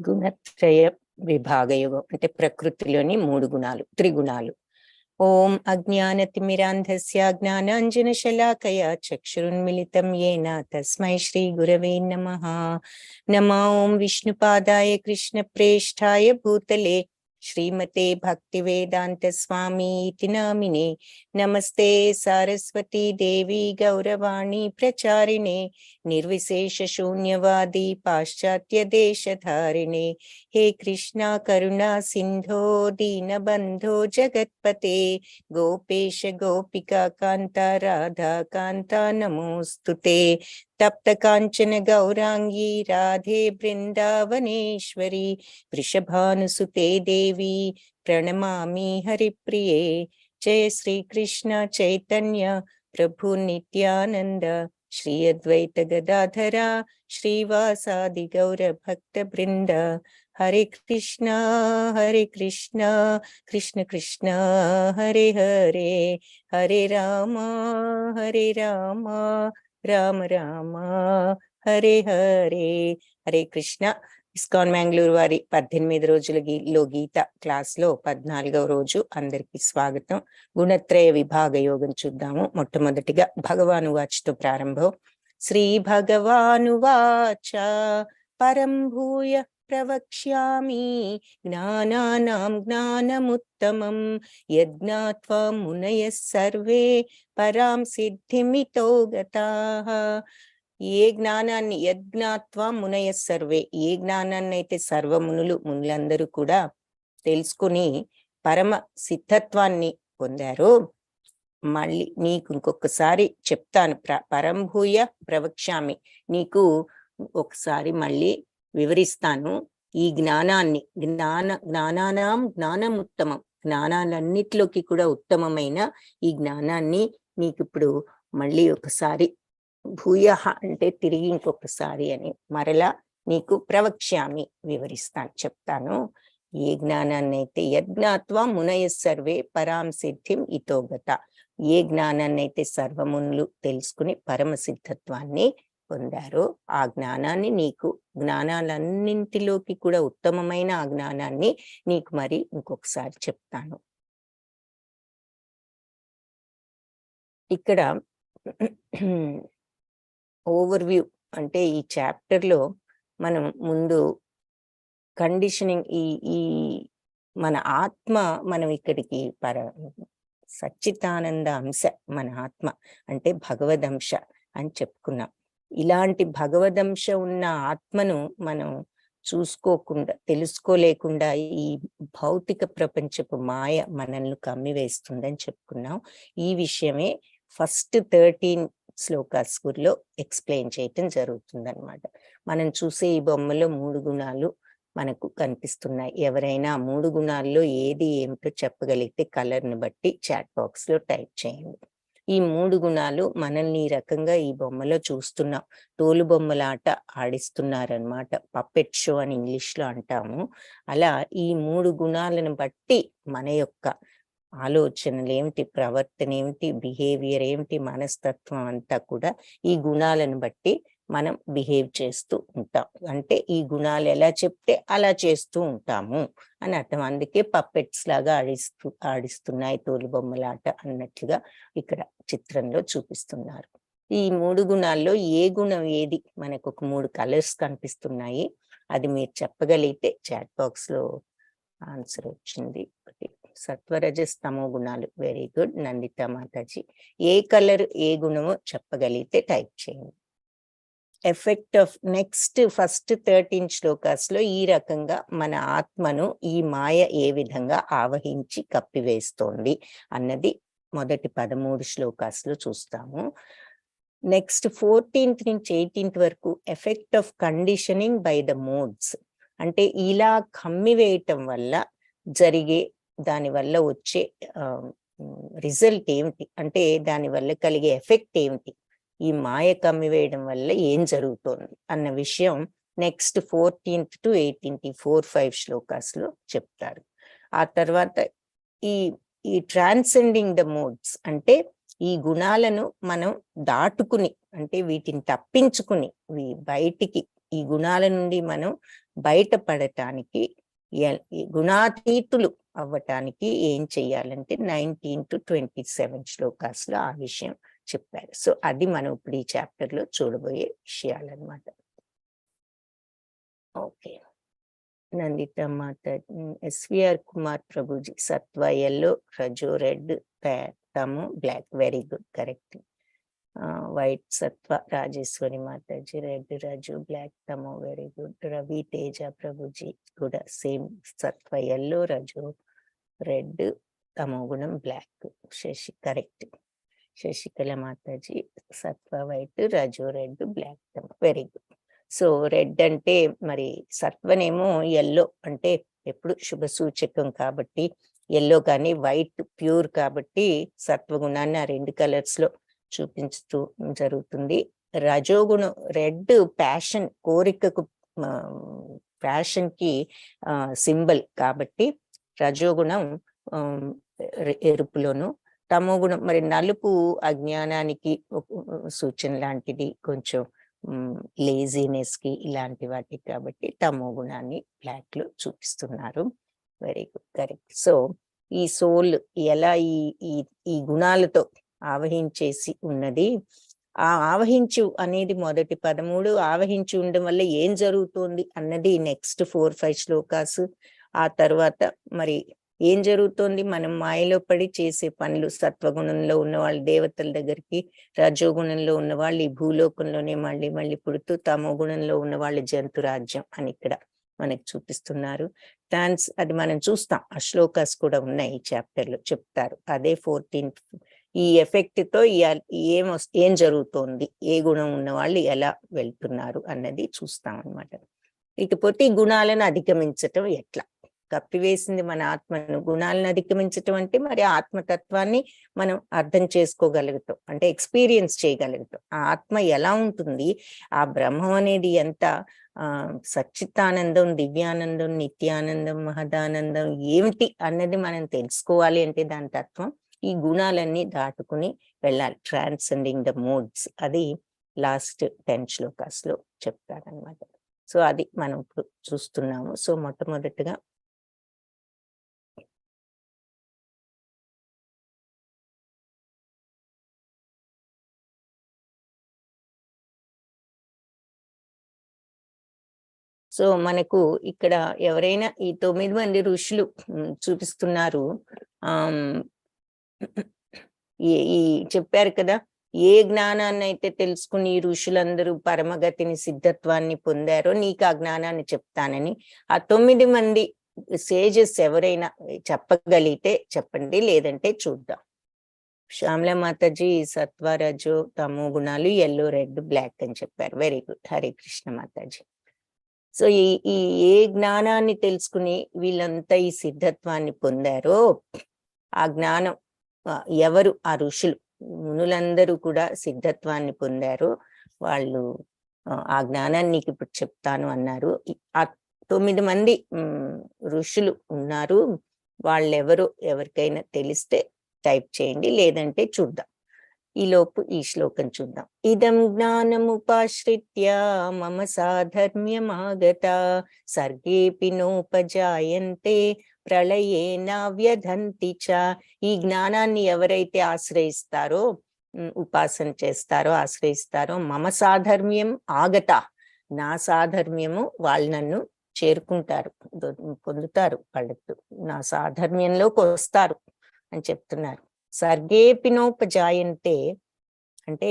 గుణత్రయ విభాగయోగం అంటే ప్రకృతిలోని 3 గుణాలు, త్రిగుణాలు. ఓం అజ్ఞానతిమిరాంధస్య జ్ఞానాంజనశలాకయా చక్షురున్మిళితం యేన తస్మై శ్రీ గురవే నమః. నమో ఓం విష్ణుపాదాయ కృష్ణప్రేష్ఠాయ భూతలే శ్రీమతే భక్తివేదాంత స్వామి ఇతి నామినే. నమస్తే సారస్వతీ దేవి గౌరవాణి ప్రచారిణే నిర్విశేష శూన్యవాది పాశ్చాత్య దేశధారిణే. హే కృష్ణ కరుణా సింధో దీనబంధో జగత్పతే గోపేశ గోపికా కాంత రాధా కాంత నమోస్తుతే. తప్త కాంచన గౌరాంగీ రాధే బృందావనేశ్వరి వృషభానుసుతే దేవి ప్రణమామి హరిప్రియే. జయ శ్రీకృష్ణ చైతన్య ప్రభు నిత్యానంద శ్రీ అద్వైత గదాధర శ్రీవాసాది గౌర భక్త బృంద. హరే కృష్ణ కృష్ణ కృష్ణ హరే హరే, హరే రామ రామ రామ హరే హరే. హరే కృష్ణ. ఇస్కాన్ మ్యాంగ్లూర్ వారి 18 రోజుల గీత క్లాస్ లో 14వ రోజు అందరికి స్వాగతం. గుణత్రయ విభాగ యోగం చూద్దాము. మొట్టమొదటిగా భగవాను వాచ్తో ప్రారంభం. శ్రీ భగవాను వాచ పరం భూయ ప్రవక్ష్యామి జ్ఞానానాం జ్ఞానముత్తమం యజ్ఞాత్వా మునయః సర్వే పరాం సిద్ధిమితో గతాః. ఏ జ్ఞానాన్ని యజ్ఞాత్వా మునయ సర్వే, ఏ జ్ఞానాన్ని అయితే మునులందరూ కూడా తెలుసుకుని పరమ సిద్ధత్వాన్ని పొందారో, మళ్ళీ నీకు ఇంకొకసారి చెప్తాను. పరంభూయ ప్రవక్ష్యామి, నీకు ఒకసారి మళ్ళీ వివరిస్తాను ఈ జ్ఞానాన్ని. జ్ఞానానాం జ్ఞానముత్తమం, జ్ఞానాలన్నిటిలోకి కూడా ఉత్తమమైన ఈ జ్ఞానాన్ని నీకు ఇప్పుడు మళ్ళీ ఒకసారి, భూయ అంటే తిరిగి ఇంకొకసారి అని, మరలా నీకు ప్రవక్ష్యామి వివరిస్తాను, చెప్తాను. ఏ జ్ఞానాన్ని అయితే యజ్ఞాత్వా మునయ సర్వే పరాం సిద్ధిం ఇతోగత, ఏ జ్ఞానాన్ని అయితే సర్వమునులు తెలుసుకుని పరమ సిద్ధత్వాన్ని పొందారో ఆ జ్ఞానాన్ని నీకు, జ్ఞానాలన్నింటిలోకి కూడా ఉత్తమమైన ఆ జ్ఞానాన్ని నీకు మరి ఇంకొకసారి చెప్తాను. ఇక్కడ ఓవర్వ్యూ అంటే ఈ చాప్టర్ లో మనం ముందు కండిషనింగ్, ఈ మన ఆత్మ, మనం ఇక్కడికి సచ్చితానంద అంశ, మన ఆత్మ అంటే భగవదంశ అని చెప్పుకున్నాం. ఇలాంటి భగవదంశ ఉన్న ఆత్మను మనం చూసుకోకుండా, తెలుసుకోలేకుండా ఈ భౌతిక ప్రపంచపు మాయ మనల్ని కమ్మివేస్తుందని చెప్పుకున్నాం. ఈ విషయమే ఫస్ట్ 13 శ్లోకాస్లో ఎక్స్ప్లెయిన్ చేయటం జరుగుతుందన్నమాట. మనం చూసే ఈ బొమ్మలో 3 గుణాలు మనకు కనిపిస్తున్నాయి. ఎవరైనా 3 గుణాల్లో ఏది ఏమిటో చెప్పగలిగితే కలర్ని బట్టి చాట్ బాక్స్ లో టైప్ చేయండి. ఈ 3 గుణాలు మనల్ని ఈ రకంగా ఈ బొమ్మలో చూస్తున్నాం. తోలు బొమ్మలాట ఆడిస్తున్నారనమాట. పప్పెట్ షో అని ఇంగ్లీష్ లో అంటాము. అలా ఈ 3 గుణాలను బట్టి మన యొక్క ఆలోచనలు ఏమిటి, ప్రవర్తన ఏమిటి, బిహేవియర్ ఏమిటి, మనస్తత్వం అంతా కూడా ఈ గుణాలను బట్టి మనం బిహేవ్ చేస్తూ ఉంటాం. అంటే ఈ గుణాలు ఎలా చెప్తే అలా చేస్తూ ఉంటాము అని అర్థం. అందుకే పప్పెట్స్ లాగా ఆడిస్తున్నాయి తోలు బొమ్మలాట అన్నట్లుగా ఇక్కడ చిత్రంలో చూపిస్తున్నారు. ఈ 3 గుణాల్లో ఏ గుణం ఏది, మనకు ఒక 3 కలర్స్ కనిపిస్తున్నాయి. అది మీరు చెప్పగలిగితే చాట్ బాక్స్ లో ఆన్సర్ వచ్చింది. సత్వరజస్తమో గుణాలు. వెరీ గుడ్ నందిత మాతాజీ. ఏ కలర్ ఏ గుణమో చెప్పగలిగితే టైప్ చేయండి. ఎఫెక్ట్ ఆఫ్ నెక్స్ట్ ఫస్ట్ 13 శ్లోకాస్లో ఈ రకంగా మన ఆత్మను ఈ మాయ ఏ విధంగా ఆవహించి కప్పివేస్తోంది అన్నది మొదటి 13 శ్లోకాస్లో చూస్తాము. నెక్స్ట్ 14th నుంచి 18th వరకు effect of conditioning by the modes, అంటే ఇలా కమ్మివేయటం వల్ల జరిగే, దానివల్ల వచ్చే రిజల్ట్ ఏమిటి, అంటే దానివల్ల కలిగే ఎఫెక్ట్ ఏమిటి, ఈ మాయ కమ్మివేయడం వల్ల ఏం జరుగుతోంది అన్న విషయం నెక్స్ట్ 14th to 18th 4-5 శ్లోకాస్లో చెప్తారు. ఆ తర్వాత ఈ ట్రాన్సెండింగ్ ద మోడ్స్, అంటే ఈ గుణాలను మనం దాటుకుని, అంటే వీటిని తప్పించుకుని బయటికి ఈ గుణాల నుండి మనం బయటపడటానికి ఈ గుణాతీతులు అవ్వటానికి ఏం చెయ్యాలంటే 19 to 27 శ్లోకాస్లో ఆ విషయం చెప్పారు. సో అది మనం ఇప్పుడు ఈ చాప్టర్ లో చూడబోయే విషయాలన్నమాట. ఓకే, నందిత మాత, ఎస్విఆర్ కుమార్ ప్రభుజీ, సత్వ ఎల్లో, రజో రెడ్, తము black, very good, correct. White సత్వ రాజేశ్వరి మాతాజీ, రెడ్ రజు, బ్లాక్ తమో, వెరీ గుడ్. రవి తేజ ప్రభుజీ కూడా సేమ్, సత్వ ఎల్లో, రజు రెడ్, తమో గుణం బ్లాక్. శశి కరెక్ట్. శశికళ మాతాజీ సత్వ వైట్, రజు రెడ్, బ్లాక్ తమో, వెరీ గుడ్. సో రెడ్ అంటే మరి సత్వనేమో ఎల్లో అంటే ఎప్పుడు శుభ సూచకం కాబట్టి ఎల్లో, కానీ వైట్ ప్యూర్ కాబట్టి సత్వగుణాన్ని ఆ రెండు కలర్స్ లో చూపించుతూ జరుగుతుంది. రజోగుణం రెడ్ ప్యాషన్, కోరికకు ప్యాషన్ కి సింబల్ కాబట్టి రజోగుణం ఎరుపులోను, తమో గుణం మరి నలుపు అజ్ఞానానికి సూచన లాంటిది, కొంచెం లేజినెస్ కి ఇలాంటి వాటికి, కాబట్టి తమో గుణాన్ని బ్లాక్ లో చూపిస్తున్నారు. Very good, correct. సో ఈ సోల్ ఎలా ఈ గుణాలతో ఆవహించేసి ఉన్నది, ఆ ఆవహించు అనేది మొదటి 13, ఆవహించి ఉండడం వల్ల ఏం జరుగుతుంది అన్నది నెక్స్ట్ 4-5 శ్లోకాస్. ఆ తర్వాత మరి ఏం జరుగుతోంది, మనం మాయలో పడి చేసే పనులు, సత్వగుణంలో ఉన్న వాళ్ళు దేవతల దగ్గరికి, రజోగుణంలో ఉన్న వాళ్ళు ఈ భూలోకంలోనే మళ్ళీ మళ్ళీ పుడుతూ, తమో గుణంలో ఉన్న వాళ్ళు జంతు రాజ్యం అని ఇక్కడ మనకు చూపిస్తున్నారు. అది మనం చూస్తాం, ఆ శ్లోకాస్ కూడా ఉన్నాయి ఈ చాప్టర్ లో చెప్తారు. అదే 14th ఈ ఎఫెక్ట్ తో ఏం జరుగుతోంది, ఏ గుణం ఉన్న వాళ్ళు ఎలా వెళ్తున్నారు అన్నది చూస్తాం అన్నమాట. ఇకపోతే ఈ గుణాలను అధిగమించటం ఎట్లా, కప్పివేసింది మన ఆత్మను, గుణాలను అధిగమించటం అంటే మరి ఆత్మతత్వాన్ని మనం అర్థం చేసుకోగలుగుతాం, అంటే ఎక్స్పీరియన్స్ చేయగలుగుతాం. ఆ ఆత్మ ఎలా ఉంటుంది, ఆ బ్రహ్మం అనేది ఎంత సచ్చితానందం, దివ్యానందం, నిత్యానందం, మహదానందం ఏమిటి అన్నది మనం తెలుసుకోవాలి అంటే దాని తత్వం ఈ గుణాలన్నీ దాటుకుని వెళ్ళాలి. ట్రాన్సెండింగ్ ద మోడ్స్, అది లాస్ట్ 10 శ్లోకాస్ లో చెప్తారనమాట. సో అది మనం ఇప్పుడు చూస్తున్నాము. సో మొట్టమొదటిగా సో మనకు ఇక్కడ ఎవరైనా ఈ 9 మంది ఋషులు చూపిస్తున్నారు. ఈ చెప్పారు కదా, ఏ జ్ఞానాన్ని అయితే తెలుసుకుని ఈ ఋషులందరూ పరమగతిని, సిద్ధత్వాన్ని పొందారో నీకు ఆ జ్ఞానాన్ని చెప్తానని. ఆ 9 మంది సేజెస్ ఎవరైనా చెప్పగలిగితే చెప్పండి, లేదంటే చూద్దాం. శ్యామల మాతాజీ సత్వ, రజో, తమో గుణాలు ఎల్లో, రెడ్, బ్లాక్ అని చెప్పారు. Very good, Hare Krishna Mataji. So ఈ ఏ జ్ఞానాన్ని తెలుసుకుని వీళ్ళంతా ఈ సిద్ధత్వాన్ని పొందారో, ఆ జ్ఞానం ఎవరు, ఆ ఋషులు మునులందరూ కూడా సిద్ధత్వాన్ని పొందారు. వాళ్ళు ఆ జ్ఞానాన్ని నీకు ఇప్పుడు చెప్తాను అన్నారు. ఆ 9 మంది ఋషులు ఉన్నారు. వాళ్ళెవరో ఎవరికైనా తెలిస్తే టైప్ చేయండి, లేదంటే చూద్దాం. ఈలోపు ఈ శ్లోకం చూద్దాం. ఇదం జ్ఞానముపాశ్రిత్య మమ సాధర్మ్యమాగత సర్గేపి నోపజాయంతే ప్రళయేన వ్యధంతి చ. ఈ జ్ఞానాన్ని ఎవరైతే ఆశ్రయిస్తారో, ఉపాసన చేస్తారో, ఆశ్రయిస్తారో, మమ సాధర్మ్యం ఆగత, నా సాధర్మ్యము వాళ్ళు నన్ను చేరుకుంటారు, పొందుతారు, వాళ్ళకు నా సాధర్మ్యంలోకి వస్తారు అని చెప్తున్నారు. సర్గేపినోపజాయంతే అంటే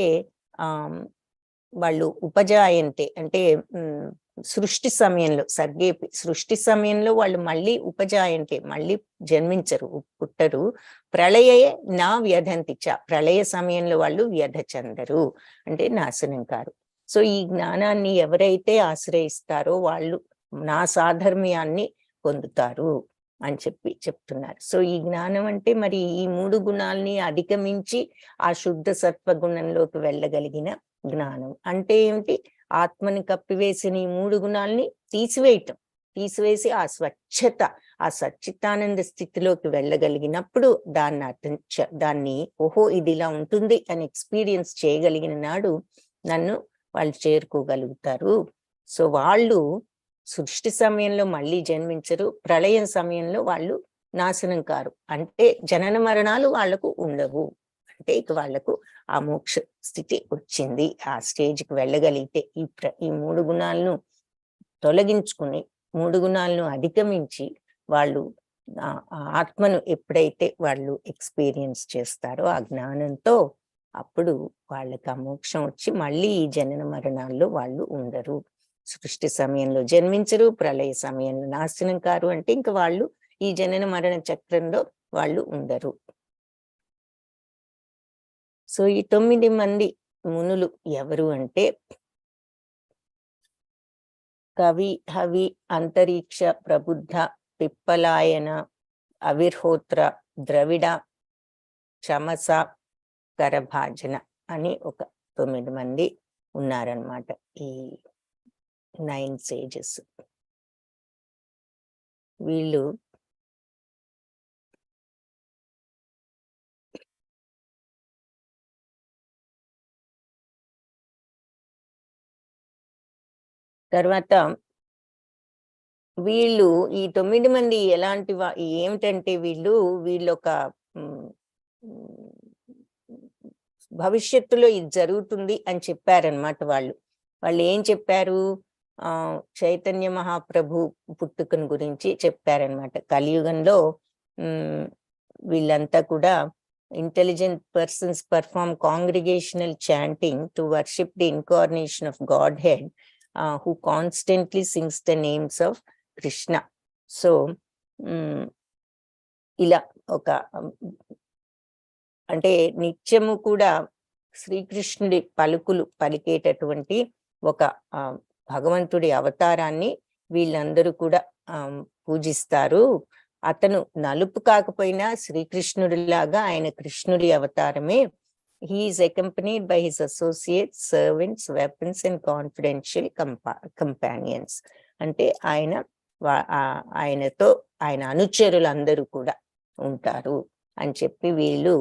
వాళ్ళు ఉపజాయంతే అంటే సృష్టి సమయంలో, సృష్టి సమయంలో వాళ్ళు మళ్ళీ ఉపజాయంతే మళ్ళీ జన్మించరు, పుట్టరు. ప్రళయే నా వ్యధంతి చ, ప్రళయ సమయంలో వాళ్ళు వ్యధ చెందరు అంటే నాశనం కారు. సో ఈ జ్ఞానాన్ని ఎవరైతే ఆశ్రయిస్తారో వాళ్ళు నా సాధర్మ్యాన్ని పొందుతారు అని చెప్తున్నారు. సో ఈ జ్ఞానం అంటే మరి ఈ 3 గుణాలని అధిగమించి ఆ శుద్ధ సత్వగుణంలోకి వెళ్ళగలిగిన జ్ఞానం అంటే ఏమిటి, ఆత్మని కప్పివేసిన ఈ 3 గుణాలని తీసివేసి ఆ స్వచ్ఛత, ఆ సచ్చితానంద స్థితిలోకి వెళ్ళగలిగినప్పుడు దాన్ని ఓహో ఇది ఇలా ఉంటుంది అని ఎక్స్పీరియన్స్ చేయగలిగిన నాడు నన్ను వాళ్ళు చేరుకోగలుగుతారు సో వాళ్ళు సృష్టి సమయంలో మళ్ళీ జన్మించరు, ప్రళయం సమయంలో వాళ్ళు నాశనం కారు. అంటే జనన మరణాలు వాళ్లకు ఉండవు. అంటే ఇక వాళ్లకు ఆ మోక్ష స్థితి వచ్చింది. ఆ స్టేజ్కి వెళ్ళగలిగితే ఈ 3 గుణాలను తొలగించుకుని 3 గుణాలను అధిగమించి వాళ్ళు ఆత్మను ఎప్పుడైతే వాళ్ళు ఎక్స్పీరియన్స్ చేస్తారో ఆ జ్ఞానంతో, అప్పుడు వాళ్ళకి ఆ మోక్షం వచ్చి మళ్ళీ ఈ జనన మరణాల్లో వాళ్ళు ఉండరు. సృష్టి సమయంలో జన్మించరు, ప్రళయ సమయంలో నాశనం కారు. అంటే ఇంకా వాళ్ళు ఈ జనన మరణ చక్రంలో వాళ్ళు ఉండరు. సో ఈ 9 మంది మునులు ఎవరు అంటే కవి, హవి, అంతరిక్ష, ప్రబుద్ధ, పిప్పలాయన, అవిర్హోత్ర, ద్రవిడ, చమస, కరభాజన అని ఒక 9 మంది ఉన్నారనమాట. ఈ 9 sages. వీళ్ళు తర్వాత వీళ్ళు ఈ 9 మంది ఎలాంటి ఏమిటంటే వీళ్ళొక భవిష్యత్తులో ఇది జరుగుతుంది అని చెప్పారనమాట. వాళ్ళు ఏం చెప్పారు? చైతన్య మహాప్రభు పుట్టుకను గురించి చెప్పారనమాట. కలియుగంలో వీళ్ళంతా కూడా intelligent persons perform congregational chanting to worship the incarnation of God head who constantly sings the names of Krishna. So ఇలా ఒక అంటే నిత్యము కూడా శ్రీకృష్ణుడి పలుకులు పలికేటటువంటి ఒక భగవంతుడి అవతారాన్ని వీళ్ళందరూ కూడా పూజిస్తారు. అతను నలుపు కాకపోయినా శ్రీకృష్ణుడిలాగా ఆయన కృష్ణుడి అవతారమే. He is accompanied by his associates, servants, weapons and confidential companions. అంటే ఆయనతో ఆయన అనుచరులందరూ కూడా ఉంటారు అని చెప్పి వీళ్ళు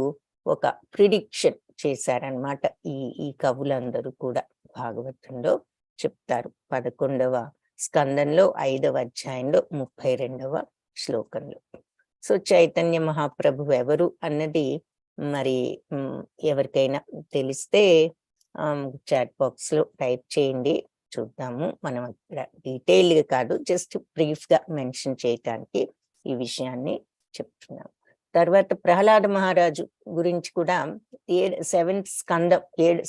ఒక ప్రిడిక్షన్ చేశారనమాట. ఈ కవులందరూ కూడా భాగవతంలో చెప్తారు. 11వ స్కందంలో 5వ అధ్యాయంలో 32వ శ్లోకంలో. సో చైతన్య మహాప్రభు ఎవరు అన్నది మరి ఎవరికైనా తెలిస్తే చాట్ బాక్స్ లో టైప్ చేయండి, చూద్దాము. మనం డీటెయిల్గా కాదు, జస్ట్ బ్రీఫ్ గా మెన్షన్ చేయటానికి ఈ విషయాన్ని చెప్తున్నాం. తర్వాత ప్రహ్లాద మహారాజు గురించి కూడా 7th స్కందం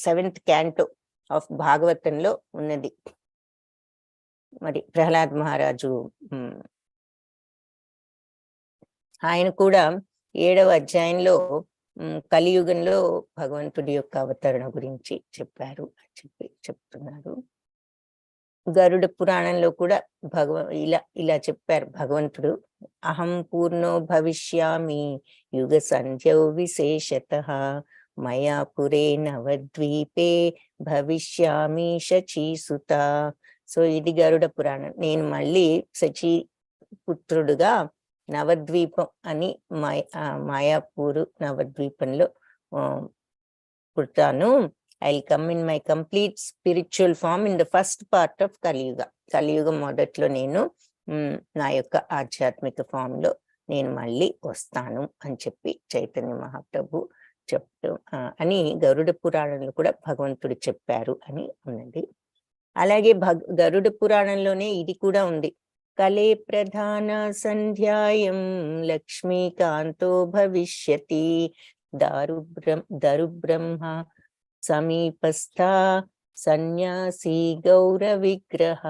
7th క్యాంటో ఆఫ్ భాగవతంలో ఉన్నది. మరి ప్రహ్లాద మహారాజు ఆయన కూడా 7వ అధ్యాయంలో కలియుగంలో భగవంతుడి యొక్క అవతరణ గురించి చెప్పారు అని చెప్పి చెప్తున్నారు. గరుడ పురాణంలో కూడా ఇలా చెప్పారు భగవంతుడు. అహం పూర్ణో భవిష్యామి యుగ సంధ్యౌ విశేషతః మయా పురే నవద్వీపే భవిష్యామి శచీసుత. సో ఇది గరుడ పురాణం. నేను మళ్ళీ శచీ పుత్రుడుగా నవద్వీపం అని మాయాపూరు నవద్వీపంలో పుడతాను. I will come in my complete spiritual form in the first part of Kaliyuga. కలియుగం మొదట్లో నేను నా యొక్క ఆధ్యాత్మిక ఫామ్ లో నేను మళ్ళీ వస్తాను అని చెప్పి చైతన్య మహాప్రభు అని గరుడ పురాణంలో కూడా భగవంతుడు చెప్పారు అని ఉన్నది. అలాగే గరుడ పురాణంలోనే ఇది కూడా ఉంది. కలే ప్రధాన సంధ్యాయం లక్ష్మీకాంతో భవిష్యతి దరుబ్రహ్మ సమీపస్థ సన్యాసి గౌర విగ్రహ.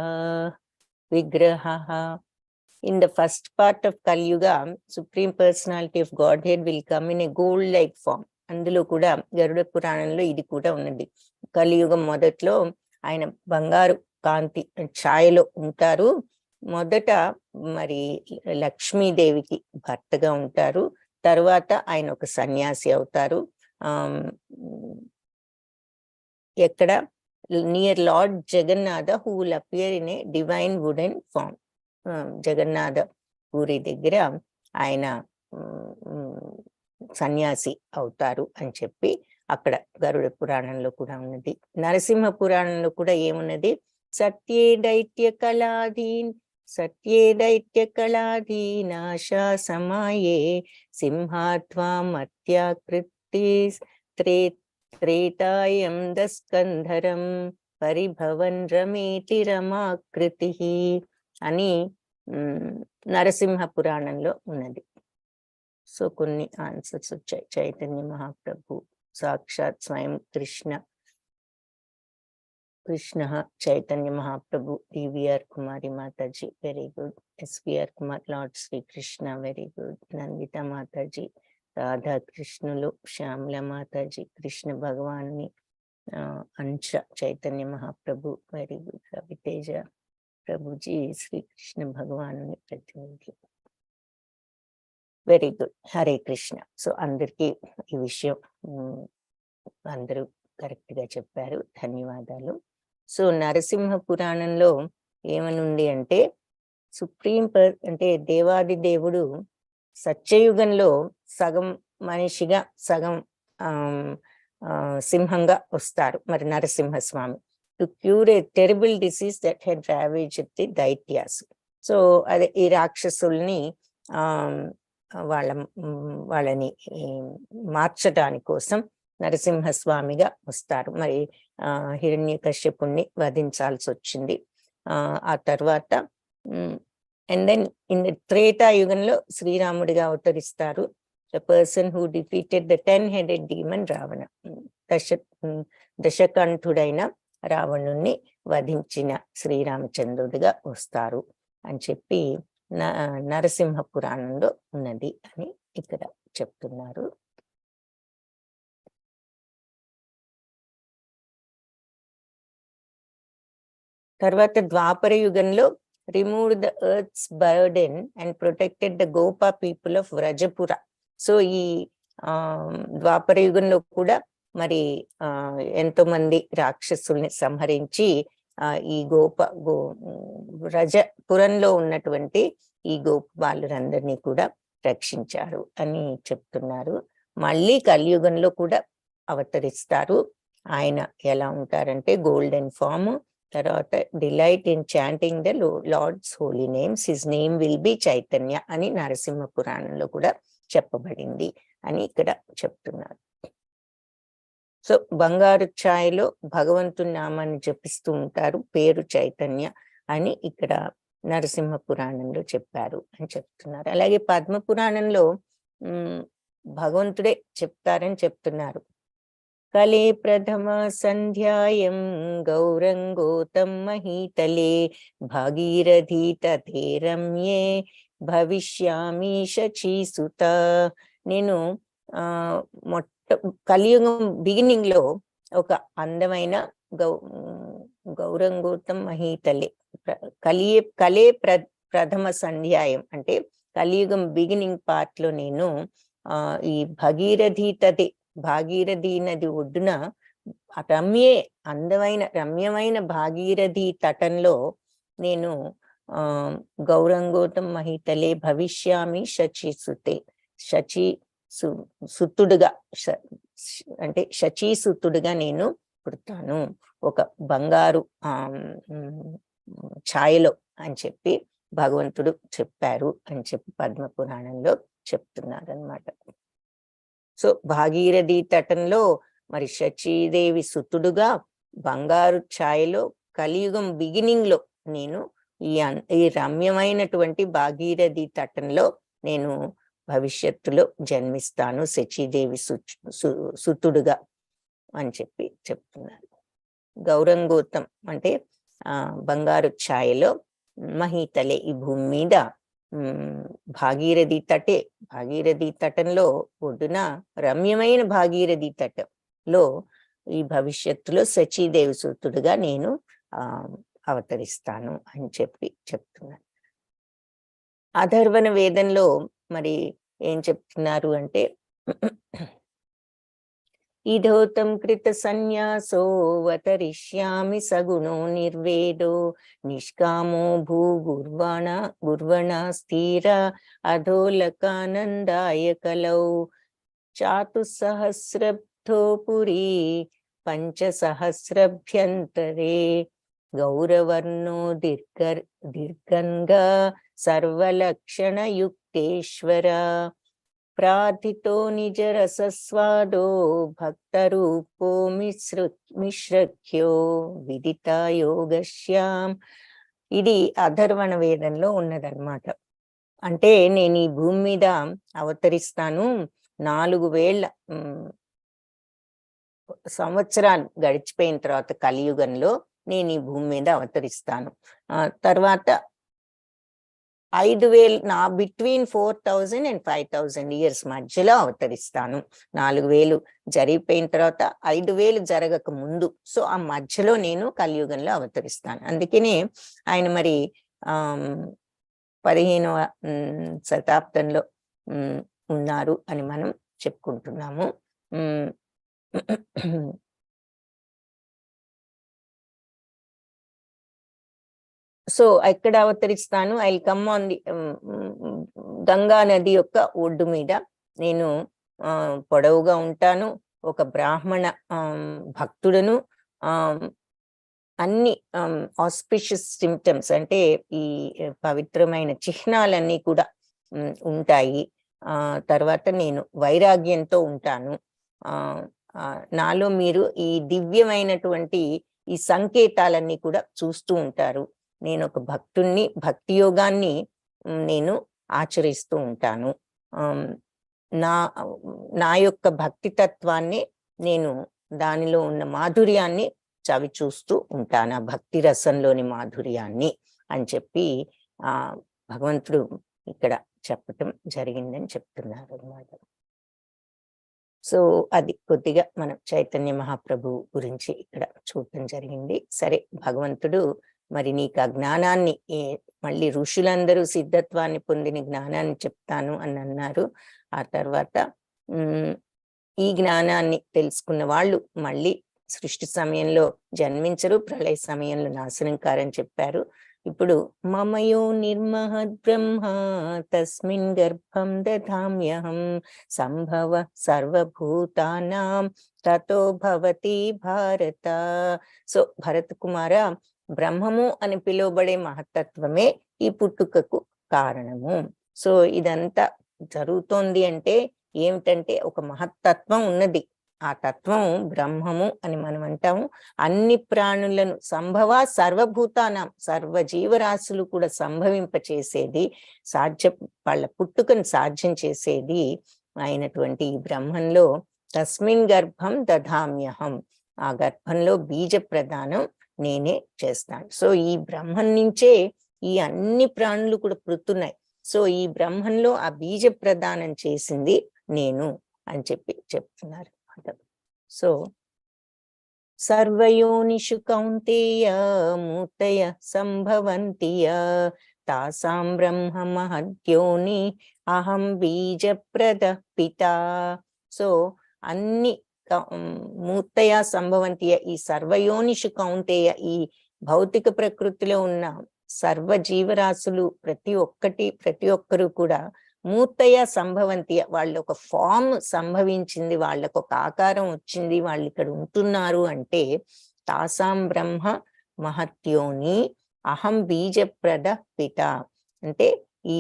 In the first part of Kali-yuga, Supreme Personality of Godhead will come in a gold-like form. అందులో కూడా గరుడ పురాణంలో ఇది కూడా ఉన్నది. కలియుగం మొదట్లో ఆయన బంగారు కాంతి ఛాయలో ఉంటారు. మొదట మరి లక్ష్మీదేవికి భర్తగా ఉంటారు. తర్వాత ఆయన ఒక సన్యాసి అవుతారు. ఎక్కడ near lord Jagannatha who will appear in a divine wooden form. Jagannatha Puri దగ్గర ఆయన సన్యాసి అవుతారు అని చెప్పి అక్కడ గరుడ పురాణంలో కూడా ఉన్నది. నరసింహ పురాణంలో కూడా ఏమున్నది? సత్యే దైత్యకళాధీనాశా సమాయే సింహాత్వామత్యాకృతి త్రేతాయం దస్కంధరం పరిభవన్ రమేతి రమాకృతి అని నరసింహ పురాణంలో ఉన్నది. సో కొన్ని ఆన్సర్స్ వచ్చాయి. చైతన్య మహాప్రభు సాక్షాత్ స్వయం కృష్ణ చైతన్య మహాప్రభు, డివిఆర్ కుమారి మాతాజీ very good, SVR Kumar Lord Srikrishna very good, Nandita మాతాజీ, రాధాకృష్ణులు, శ్యామల మాతాజీ, కృష్ణ భగవాన్ని, అంశ చైతన్య మహాప్రభు వెరీ గుడ్, రవితేజ ప్రభుజీ శ్రీకృష్ణ భగవాను ప్రతినిధి very good, Hare Krishna. So అందరికీ ఈ విషయం అందరూ కరెక్ట్ గా చెప్పారు, ధన్యవాదాలు. సో నరసింహ పురాణంలో ఏమనుంది అంటే అంటే దేవాది దేవుడు సత్యయుగంలో సగం మనిషిగా సగం సింహంగా వస్తారు. మరి Narasimhaswamy to cure a terrible disease that had ravaged the daityas. So అదే ఈ రాక్షసుల్ని వాళ్ళని మార్చడానికి కోసం నరసింహస్వామిగా వస్తారు. మరి హిరణ్యకశ్యపుణ్ణి వధించాల్సి వచ్చింది. ఆ తర్వాత అండ్ దెన్ ఇన్ త్రేతాయుగంలో శ్రీరాముడిగా అవతరిస్తారు. The person who defeated the 10-headed demon Ravana, దశకంఠుడైన రావణుణ్ణి వధించిన శ్రీరామచంద్రుడిగా వస్తారు అని చెప్పి నరసింహ పురాణంలో ఉన్నది అని ఇక్కడ చెప్తున్నారు. తర్వాత ద్వాపర యుగంలో removed the earth's burden and protected the gopa people of Vrajapura. So ఈ ద్వాపర యుగంలో కూడా మరి ఎంతో మంది రాక్షసుల్ని సంహరించి ఈ వ్రజపురంలో ఉన్నటువంటి ఈ గోపాలురందరినీ కూడా రక్షించారు అని చెప్తున్నారు. మళ్ళీ కలియుగంలో కూడా అవతరిస్తారు. ఆయన ఎలా ఉంటారంటే గోల్డెన్ ఫామ్, తర్వాత delight in chanting the lord's holy names, his name will be Chaitanya అని నరసింహ పురాణంలో కూడా చెప్పబడింది అని ఇక్కడ చెప్తున్నారు. సో బంగారు ఛాయలో భగవంతుని నామాన్ని జపిస్తూ ఉంటారు, పేరు చైతన్య అని ఇక్కడ నరసింహ పురాణంలో చెప్పారు అని చెప్తున్నారు. అలాగే పద్మ పురాణంలో భగవంతుడే చెప్తారని చెప్తున్నారు. కలే ప్రథమ సంధ్యాయం గౌరంగోతం మహీతలే భాగీరథీ తథే రమ్యే భవిష్యామి శచీసుత. నేను కలియుగం బిగినింగ్ లో ఒక అందమైన గౌరంగోతం మహీతలే కలే ప్రథమ సంధ్యాయం అంటే కలియుగం బిగినింగ్ పార్ట్ లో నేను ఈ భాగీరథీ నది ఒడ్డున రమ్యమైన భాగీరథీ తటంలో నేను గౌరంగోతం మహితలే భవిష్యామి సుతుడుగా అంటే శచీసుతుడుగా నేను పుడతాను ఒక బంగారు ఛాయలో అని చెప్పి భగవంతుడు చెప్పారు అని చెప్పి పద్మ పురాణంలో చెప్తున్నారు అన్నమాట. సో భాగీరథీ తటంలో మరి శచీదేవి సుతుడుగా బంగారు ఛాయలో కలియుగం బిగినింగ్ లో నేను ఈ రమ్యమైనటువంటి భాగీరథీ తటంలో నేను భవిష్యత్తులో జన్మిస్తాను శచీదేవి సుతుడుగా అని చెప్పి చెప్తున్నారు. గౌరంగోతం అంటే బంగారు ఛాయలో, మహీతలే ఈ భూమి మీద, భాగీరథీ తటంలో ఒడ్డున రమ్యమైన భాగీరథీ తటంలో ఈ భవిష్యత్తులో శచీదేవి సూతుడుగా నేను అవతరిస్తాను అని చెప్పి చెప్తున్నారు. అథర్వణ వేదంలో మరి ఏం చెప్తున్నారు అంటే ఇదోతం కృత సన్యాసో అవతరిష్యామి సగుణో నిర్వేదో నిష్కామో గుర్వణ స్థిర అధోలకానందాయ కలౌ చాతుసహస్రబ్ధో పురీ 5 సహస్రభ్యంతరే. గౌరవర్ణో దీర్ఘంగా సర్వలక్షణ యుక్తేశ్వర ప్రార్థితో నిజ రసస్వాదో భక్తరూపో మిశ్రఖ్యో విదిత యోగశ్యాం. ఇది అథర్వణ వేదంలో ఉన్నదన్నమాట. అంటే నేను ఈ భూమి మీద అవతరిస్తాను, 4000 సంవత్సరాలు గడిచిపోయిన తర్వాత కలియుగంలో నేను ఈ భూమి మీద అవతరిస్తాను. తర్వాత 5000 బిట్వీన్ 4000 and 5000 ఇయర్స్ మధ్యలో అవతరిస్తాను. 4000 జరిగిపోయిన తర్వాత 5000 జరగక ముందు, సో ఆ మధ్యలో నేను కలియుగంలో అవతరిస్తాను. అందుకనే ఆయన మరి 15వ శతాబ్దంలో ఉన్నారు అని మనం చెప్పుకుంటున్నాము. సో ఎక్కడ అవతరిస్తాను? I come on the Ganga నది యొక్క ఒడ్డు మీద నేను పొడవుగా ఉంటాను, ఒక బ్రాహ్మణ భక్తుడను. అన్ని ఆస్పిషియస్ సిమ్టమ్స్ అంటే ఈ పవిత్రమైన చిహ్నాలన్నీ కూడా ఉంటాయి. తర్వాత నేను వైరాగ్యంతో ఉంటాను. నాలో మీరు ఈ దివ్యమైనటువంటి ఈ సంకేతాలన్నీ కూడా చూస్తూ ఉంటారు. నేను ఒక భక్తుణ్ణి, భక్తి యోగాన్ని నేను ఆచరిస్తూ ఉంటాను. నా యొక్క భక్తి తత్వాన్ని, నేను దానిలో ఉన్న మాధుర్యాన్ని చవి చూస్తూ ఉంటాను, ఆ భక్తి రసంలోని మాధుర్యాన్ని అని చెప్పి భగవంతుడు ఇక్కడ చెప్పటం జరిగిందని చెప్తున్నారు అన్నమాట. సో అది కొద్దిగా మనం చైతన్య మహాప్రభు గురించి ఇక్కడ చూడటం జరిగింది. సరే, భగవంతుడు మరి నీకు ఆ జ్ఞానాన్ని, మళ్ళీ ఋషులందరూ సిద్ధత్వాన్ని పొందిన జ్ఞానాన్ని చెప్తాను అని అన్నారు. ఆ తర్వాత ఈ జ్ఞానాన్ని తెలుసుకున్న వాళ్ళు మళ్ళీ సృష్టి సమయంలో జన్మించరు, ప్రళయ సమయంలో నాశనం కారని చెప్పారు. ఇప్పుడు మమయో నిర్మహద్ బ్రహ్మ తస్మిన్ గర్భం దధామ్యహం సంభవ సర్వభూతానాం తతో భవతి భారత. సో భరత కుమార, బ్రహ్మము అని పిలువబడే మహత్తత్వమే ఈ పుట్టుకకు కారణము. సో ఇదంతా జరుగుతోంది అంటే ఏమిటంటే ఒక మహత్తత్వం ఉన్నది, ఆ తత్వం బ్రహ్మము అని మనం అంటాము. అన్ని ప్రాణులను సంభవ సర్వభూతానం, సర్వ జీవరాశులు కూడా సంభవింపచేసేది, వాళ్ళ పుట్టుకను సాధ్యం చేసేది అయినటువంటి ఈ బ్రహ్మంలో తస్మిన్ గర్భం దధామ్యహం, ఆ గర్భంలో బీజ ప్రదానం నేనే చేస్తాను. సో ఈ బ్రహ్మం నుంచే ఈ అన్ని ప్రాణులు కూడా పుడుతున్నాయి. సో ఈ బ్రహ్మంలో ఆ బీజ ప్రదానం చేసింది నేను అని చెప్పి చెప్తున్నారు. సో సర్వయోనిషు కౌంతేయ మూర్తయ సంభవంతి తాసాం బ్రహ్మ మహద్యోని అహం బీజప్రద పిత. సో అన్ని మూర్తయ సంభవంతియ, ఈ సర్వయోనిషు కౌంతేయ, ఈ భౌతిక ప్రకృతిలో ఉన్న సర్వ జీవరాశులు ప్రతి ఒక్కరు కూడా మూర్తయ సంభవంతియ, వాళ్ళు ఒక ఫామ్ సంభవించింది, వాళ్ళకు ఒక ఆకారం వచ్చింది, వాళ్ళు ఇక్కడ ఉంటున్నారు అంటే తాసాం బ్రహ్మ మహత్యోని అహం బీజప్రద పిత, అంటే ఈ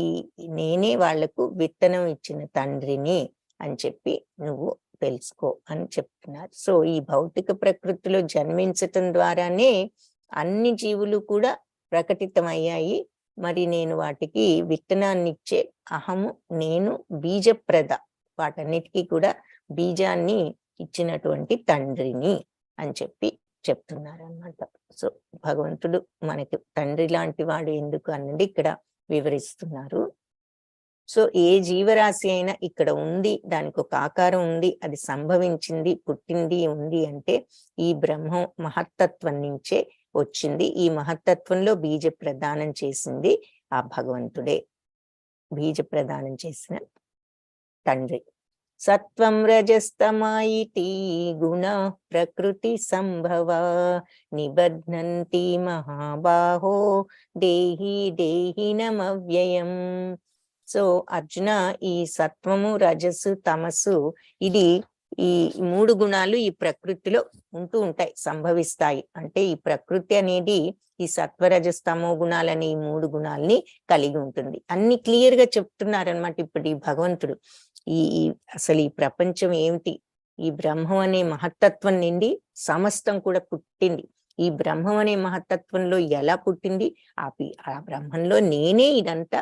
నేనే వాళ్లకు విత్తనం ఇచ్చిన తండ్రిని అని చెప్పి నువ్వు తెలుసుకో అని చెప్తున్నారు. సో ఈ భౌతిక ప్రకృతిలో జన్మించటం ద్వారానే అన్ని జీవులు కూడా ప్రకటితమయ్యాయి. మరి నేను వాటికి విత్తనాన్ని ఇచ్చే అహము, నేను బీజప్రద, వాటన్నిటికీ కూడా బీజాన్ని ఇచ్చినటువంటి తండ్రిని అని చెప్పి చెప్తున్నారు అన్నమాట. సో భగవంతుడు మనకి తండ్రి లాంటి వాడు ఎందుకు అన్నది ఇక్కడ వివరిస్తున్నారు. సో ఏ జీవరాశి అయినా ఇక్కడ ఉంది, దానికి ఒక ఆకారం ఉంది, అది సంభవించింది, పుట్టింది, ఉంది అంటే ఈ బ్రహ్మం మహత్తత్వం నుంచే వచ్చింది. ఈ మహత్తత్వంలో బీజ ప్రదానం చేసింది ఆ భగవంతుడే, బీజ ప్రదానం చేసిన తండ్రి. సత్వం రజస్తమాయితి గుణ ప్రకృతి సంభవ నిబధ్నంతి మహాబాహో దేహి దేహినమవ్యయం. సో అర్జున, ఈ సత్వము రజస్సు తమస్సు ఇది ఈ 3 గుణాలు ఈ ప్రకృతిలో ఉంటూ ఉంటాయి, సంభవిస్తాయి. అంటే ఈ ప్రకృతి అనేది ఈ సత్వరజస్తమో గుణాలని ఈ 3 గుణాలని కలిగి ఉంటుంది. అన్ని క్లియర్ గా చెప్తున్నారనమాట ఇప్పుడు ఈ భగవంతుడు. ఈ అసలు ఈ ప్రపంచం ఏమిటి, ఈ బ్రహ్మం అనే మహత్తత్వం నుండి సమస్తం కూడా పుట్టింది. ఈ బ్రహ్మం అనే మహత్తత్వంలో ఎలా పుట్టింది, ఆ బ్రహ్మంలో నేనే ఇదంతా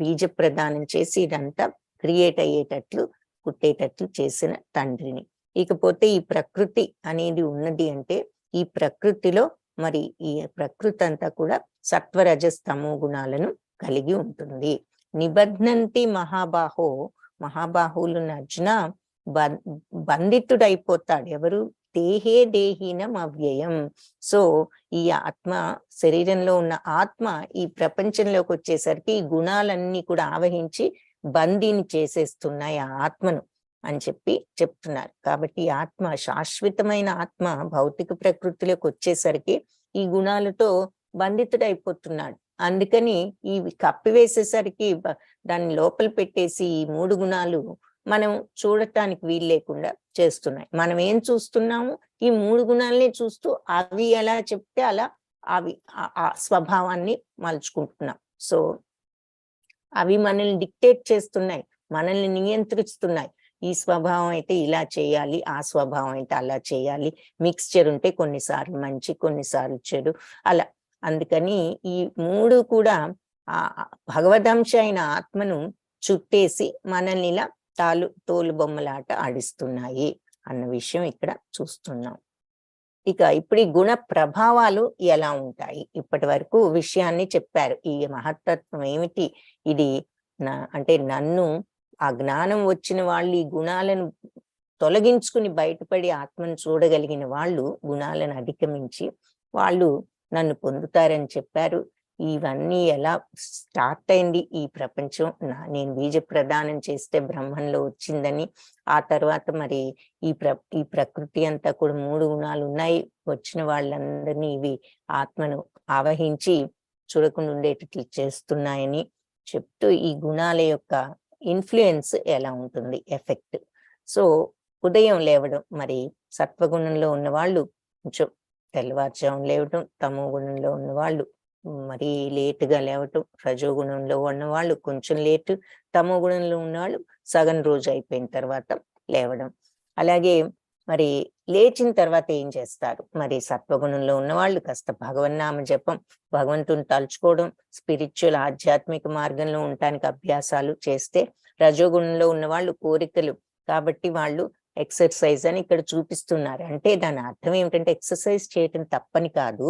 బీజ ప్రదానం చేసి ఇదంతా క్రియేట్ అయ్యేటట్లు పుట్టేటట్లు చేసిన తండ్రిని. ఇకపోతే ఈ ప్రకృతి అనేది ఉన్నది అంటే ఈ ప్రకృతిలో మరి ఈ ప్రకృతి అంతా కూడా సత్వరజస్తమో గుణాలను కలిగి ఉంటుంది. నిబధ్నంతి మహాబాహో, మహాబాహువులు అర్జున బంధితుడైపోతాడు. ఎవరు? దేహే దేహీనం అవ్యయం. సో ఈ ఆత్మ, శరీరంలో ఉన్న ఆత్మ ఈ ప్రపంచంలోకి వచ్చేసరికి ఈ గుణాలన్నీ కూడా ఆవహించి బందీని చేసేస్తున్నాయి ఆ ఆత్మను అని చెప్తున్నారు. కాబట్టి ఆత్మ, శాశ్వతమైన ఆత్మ భౌతిక ప్రకృతిలోకి వచ్చేసరికి ఈ గుణాలతో బంధితుడైపోతున్నాడు. అందుకని ఇవి కప్పివేసేసరికి దాన్ని లోపల పెట్టేసి ఈ 3 గుణాలు మనం చూడటానికి వీలు లేకుండా చేస్తున్నాయి. మనం ఏం చూస్తున్నాము? ఈ 3 గుణాలని చూస్తూ అవి ఎలా చెప్తే అలా అవి ఆ స్వభావాన్ని మలుచుకుంటున్నాం. సో అవి మనల్ని డిక్టేట్ చేస్తున్నాయి, మనల్ని నియంత్రిస్తున్నాయి. ఈ స్వభావం అయితే ఇలా చేయాలి, ఆ స్వభావం అయితే అలా చేయాలి. మిక్స్చర్ ఉంటే కొన్నిసార్లు మంచి, కొన్నిసార్లు చెడు, అలా. అందుకని ఈ 3 కూడా ఆ భగవదంశ అయిన ఆత్మను చుట్టేసి మనల్ని ఇలా తోలు బొమ్మలాట ఆడిస్తున్నాయి అన్న విషయం ఇక్కడ చూస్తున్నాం. ఇప్పుడు ఈ గుణ ప్రభావాలు ఎలా ఉంటాయి? ఇప్పటి వరకు విషయాన్ని చెప్పారు. ఈ మహత్తత్వం ఏమిటి, ఇది అంటే నన్ను, ఆ జ్ఞానం వచ్చిన వాళ్ళు ఈ గుణాలను తొలగించుకుని బయటపడి ఆత్మను చూడగలిగిన వాళ్ళు, గుణాలను అధిగమించి వాళ్ళు నన్ను పొందుతారని చెప్పారు. ఇవన్నీ ఎలా స్టార్ట్ అయింది ఈ ప్రపంచం, నేను బీజ ప్రదానం చేస్తే బ్రహ్మంలో వచ్చిందని, ఆ తర్వాత మరి ఈ ప్రకృతి అంతా కూడా 3 గుణాలు ఉన్నాయి, వచ్చిన వాళ్ళందరినీ ఇవి ఆత్మను ఆవహించి చూడకుండా ఉండేటట్లు చేస్తున్నాయని చెప్తూ ఈ గుణాల యొక్క ఇన్ఫ్లుయెన్స్ ఎలా ఉంటుంది, ఎఫెక్ట్. సో ఉదయం లేవడం, మరి సత్వగుణంలో ఉన్న వాళ్ళు కొంచెం తెల్లవారుజాము లేవటం, తమో గుణంలో ఉన్న వాళ్ళు మరి లేటుగా లేవటం, రజోగుణంలో ఉన్నవాళ్ళు కొంచెం లేటు, తమో గుణంలో ఉన్నవాళ్ళు సగం రోజు అయిపోయిన తర్వాత లేవడం. అలాగే మరి లేచిన తర్వాత ఏం చేస్తారు? మరి సత్వగుణంలో ఉన్నవాళ్ళు కాస్త భగవన్నామ జపం, భగవంతుని తలుచుకోవడం, స్పిరిచువల్ ఆధ్యాత్మిక మార్గంలో ఉండటానికి అభ్యాసాలు చేస్తే, రజోగుణంలో ఉన్న వాళ్ళు కోరికలు కాబట్టి వాళ్ళు ఎక్సర్సైజ్ అని ఇక్కడ చూపిస్తున్నారు. అంటే దాని అర్థం ఏమిటంటే ఎక్సర్సైజ్ చేయటం తప్పని కాదు,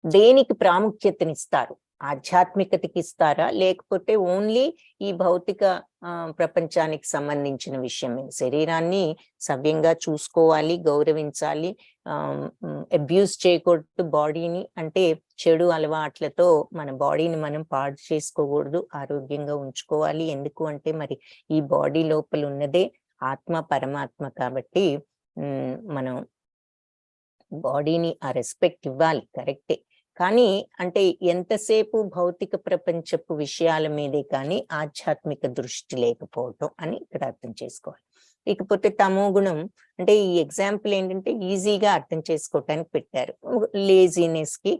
దేనికి ప్రాముఖ్యతనిస్తారు? ఆధ్యాత్మికతకి ఇస్తారా, లేకపోతే ఓన్లీ ఈ భౌతిక ప్రపంచానికి సంబంధించిన విషయం? శరీరాన్ని సవ్యంగా చూసుకోవాలి, గౌరవించాలి, అబ్యూస్ చేయకూడదు బాడీని. అంటే చెడు అలవాట్లతో మన బాడీని మనం పాడు చేసుకోకూడదు, ఆరోగ్యంగా ఉంచుకోవాలి. ఎందుకు అంటే మరి ఈ బాడీ లోపల ఉన్నదే ఆత్మ, పరమాత్మ. కాబట్టి మనం బాడీని ఆ రెస్పెక్ట్ ఇవ్వాలి, కరెక్టే. కానీ అంటే ఎంతసేపు భౌతిక ప్రపంచపు విషయాల మీదే కానీ ఆధ్యాత్మిక దృష్టి లేకపోవటం అని ఇక్కడ అర్థం చేసుకోవాలి. ఇకపోతే తమో గుణం అంటే ఈ ఎగ్జాంపుల్ ఏంటంటే ఈజీగా అర్థం చేసుకోవటానికి పెట్టారు. లేజినెస్ కి,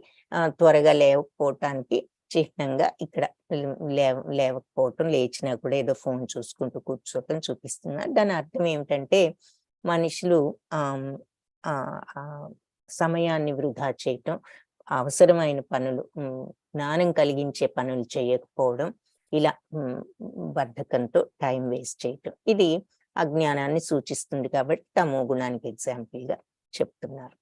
త్వరగా లేకపోవటానికి చిహ్నంగా ఇక్కడ లేవకపోవటం, లేచినా కూడా ఏదో ఫోన్ చూసుకుంటూ కూర్చోవటం చూపిస్తున్నారు. దాని అర్థం ఏమిటంటే మనుషులు సమయాన్ని వృధా చేయటం, అవసరమైన పనులు, జ్ఞానం కలిగించే పనులు చేయకపోవడం, ఇలా బద్ధకంతో టైం వేస్ట్ చేయటం, ఇది అజ్ఞానాన్ని సూచిస్తుంది. కాబట్టి తమో గుణానికి ఎగ్జాంపుల్ గా చెప్తున్నారు.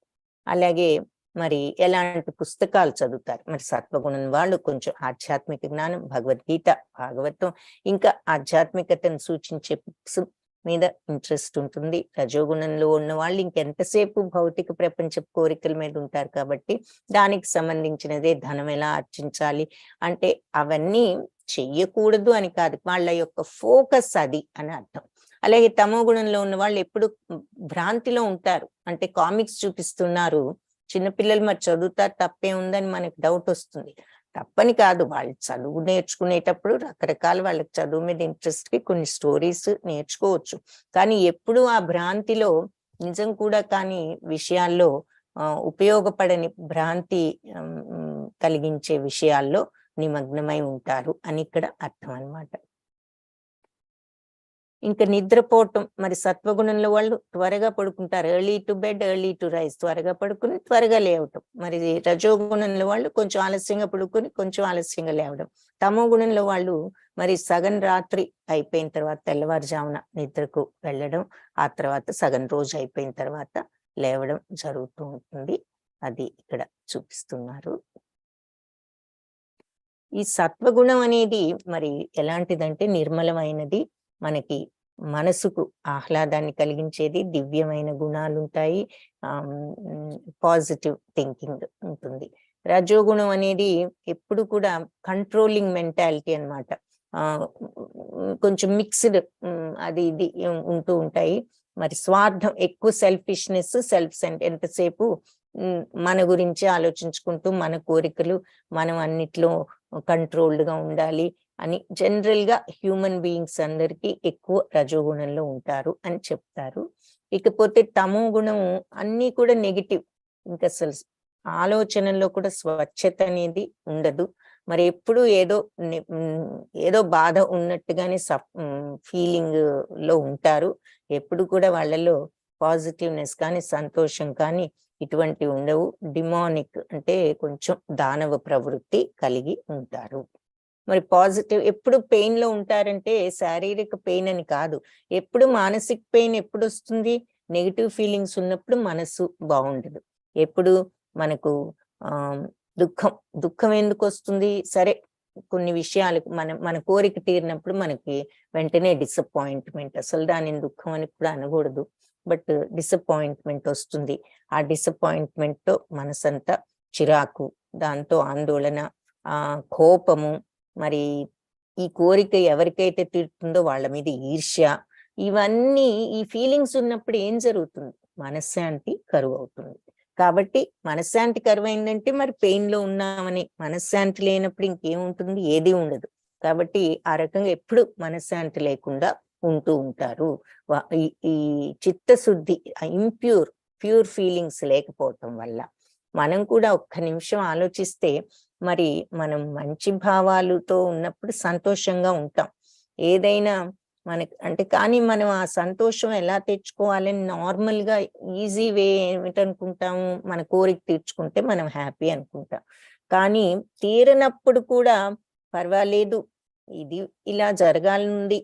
అలాగే మరి ఎలాంటి పుస్తకాలు చదువుతారు? మరి సత్వగుణం వాళ్ళు కొంచెం ఆధ్యాత్మిక జ్ఞానం, భగవద్గీత, భాగవతం, ఇంకా ఆధ్యాత్మికతను సూచించే బుక్స్ మీద ఇంట్రెస్ట్ ఉంటుంది. రజోగుణంలో ఉన్న వాళ్ళు ఇంకెంతసేపు భౌతిక ప్రపంచ కోరికల మీద ఉంటారు. కాబట్టి దానికి సంబంధించినదే ధనం ఎలా ఆర్జించాలి అంటే అవన్నీ చెయ్యకూడదు అని కాదు, వాళ్ళ యొక్క ఫోకస్ అది అని అర్థం. అలాగే తమో గుణంలో ఉన్న వాళ్ళు ఎప్పుడు భ్రాంతిలో ఉంటారు. అంటే కామిక్స్ చూపిస్తున్నారు, చిన్నపిల్లలు మరి చదువుతారు, తప్పే ఉందని మనకు డౌట్ వస్తుంది. తప్పని కాదు, వాళ్ళు చదువు నేర్చుకునేటప్పుడు రకరకాల వాళ్ళకి చదువు మీద ఇంట్రెస్ట్ కి కొన్ని స్టోరీస్ నేర్చుకోవచ్చు. కానీ ఎప్పుడు ఆ భ్రాంతిలో నిజం కూడా కాని విషయాల్లో ఉపయోగపడని భ్రాంతి కలిగించే విషయాల్లో నిమగ్నమై ఉంటారు అని ఇక్కడ అర్థం అన్నమాట. ఇంకా నిద్రపోవటం, మరి సత్వగుణంలో వాళ్ళు త్వరగా పడుకుంటారు. Early to bed early to rise, త్వరగా పడుకుని త్వరగా లేవటం. మరి రజోగుణంలో వాళ్ళు కొంచెం ఆలస్యంగా పడుకొని కొంచెం ఆలస్యంగా లేవడం. తమో గుణంలో వాళ్ళు మరి సగం రాత్రి అయిపోయిన తర్వాత తెల్లవారుజామున నిద్రకు వెళ్ళడం, ఆ తర్వాత సగం రోజు అయిపోయిన తర్వాత లేవడం జరుగుతూ ఉంటుంది. అది ఇక్కడ చూపిస్తున్నారు. ఈ సత్వగుణం అనేది మరి ఎలాంటిదంటే నిర్మలమైనది, మనకి మనసుకు ఆహ్లాదాన్ని కలిగించేది, దివ్యమైన గుణాలుంటాయి, పాజిటివ్ థింకింగ్ ఉంటుంది. రజోగుణం అనేది ఎప్పుడు కూడా కంట్రోలింగ్ మెంటాలిటీ అన్నమాట. కొంచెం మిక్స్డ్ అది ఇది ఉంటూ ఉంటాయి. మరి స్వార్థం ఎక్కువ, సెల్ఫిష్నెస్, సెల్ఫ్ ఎంతసేపు మన గురించి ఆలోచించుకుంటూ మన కోరికలు మనం అన్నిట్లో కంట్రోల్డ్ గా ఉండాలి అని జనరల్ గా హ్యూమన్ బీయింగ్స్ అందరికీ ఎక్కువ రజోగుణంలో ఉంటారు అని చెప్తారు. ఇకపోతే తమో గుణం అన్ని కూడా నెగిటివ్, ఇంకా అసలు ఆలోచనల్లో కూడా స్వచ్ఛత అనేది ఉండదు. మరి ఎప్పుడు ఏదో బాధ ఉన్నట్టుగానే ఫీలింగ్ లో ఉంటారు. ఎప్పుడు కూడా వాళ్ళలో పాజిటివ్నెస్ కానీ సంతోషం కానీ ఇటువంటి ఉండవు. డిమానిక్ అంటే కొంచెం దానవ ప్రవృత్తి కలిగి ఉంటారు. మరి పాజిటివ్ ఎప్పుడు పెయిన్ లో ఉంటారంటే శారీరక పెయిన్ అని కాదు, ఎప్పుడు మానసిక పెయిన్ ఎప్పుడు వస్తుంది, నెగిటివ్ ఫీలింగ్స్ ఉన్నప్పుడు మనసు బాగుండదు. ఎప్పుడు మనకు దుఃఖం ఎందుకు వస్తుంది, సరే కొన్ని విషయాలకు మన కోరిక తీరినప్పుడు మనకి వెంటనే డిసప్పాయింట్మెంట్, అసలు దానిని దుఃఖం అని కూడా అనకూడదు, బట్ డిసప్పాయింట్మెంట్ వస్తుంది. ఆ డిసప్పాయింట్మెంట్ తో మనసంతా చిరాకు, దాంతో ఆందోళన, కోపము, మరి ఈ కోరిక ఎవరికైతే తీరుతుందో వాళ్ళ మీద ఈర్ష్య, ఇవన్నీ ఈ ఫీలింగ్స్ ఉన్నప్పుడు ఏం జరుగుతుంది, మనశ్శాంతి కరువు అవుతుంది. కాబట్టి మనశ్శాంతి కరువు అయిందంటే మరి పెయిన్ లో ఉన్నామని, మనశ్శాంతి లేనప్పుడు ఇంకేముంటుంది, ఏది ఉండదు. కాబట్టి ఆ రకంగా ఎప్పుడు మనశ్శాంతి లేకుండా ఉంటూ ఉంటారు. ఈ చిత్తశుద్ధి, ప్యూర్ ఫీలింగ్స్ లేకపోవటం వల్ల. మనం కూడా ఒక్క నిమిషం ఆలోచిస్తే మరి మనం మంచి భావాలతో ఉన్నప్పుడు సంతోషంగా ఉంటాం. ఏదైనా మనకి అంటే, కానీ మనం ఆ సంతోషం ఎలా తెచ్చుకోవాలని నార్మల్ గా ఈజీ వే ఏమిటనుకుంటాము, మన కోరిక తీర్చుకుంటే మనం హ్యాపీ అనుకుంటాం. కానీ తీరనప్పుడు కూడా పర్వాలేదు, ఇది ఇలా జరగాలనుంది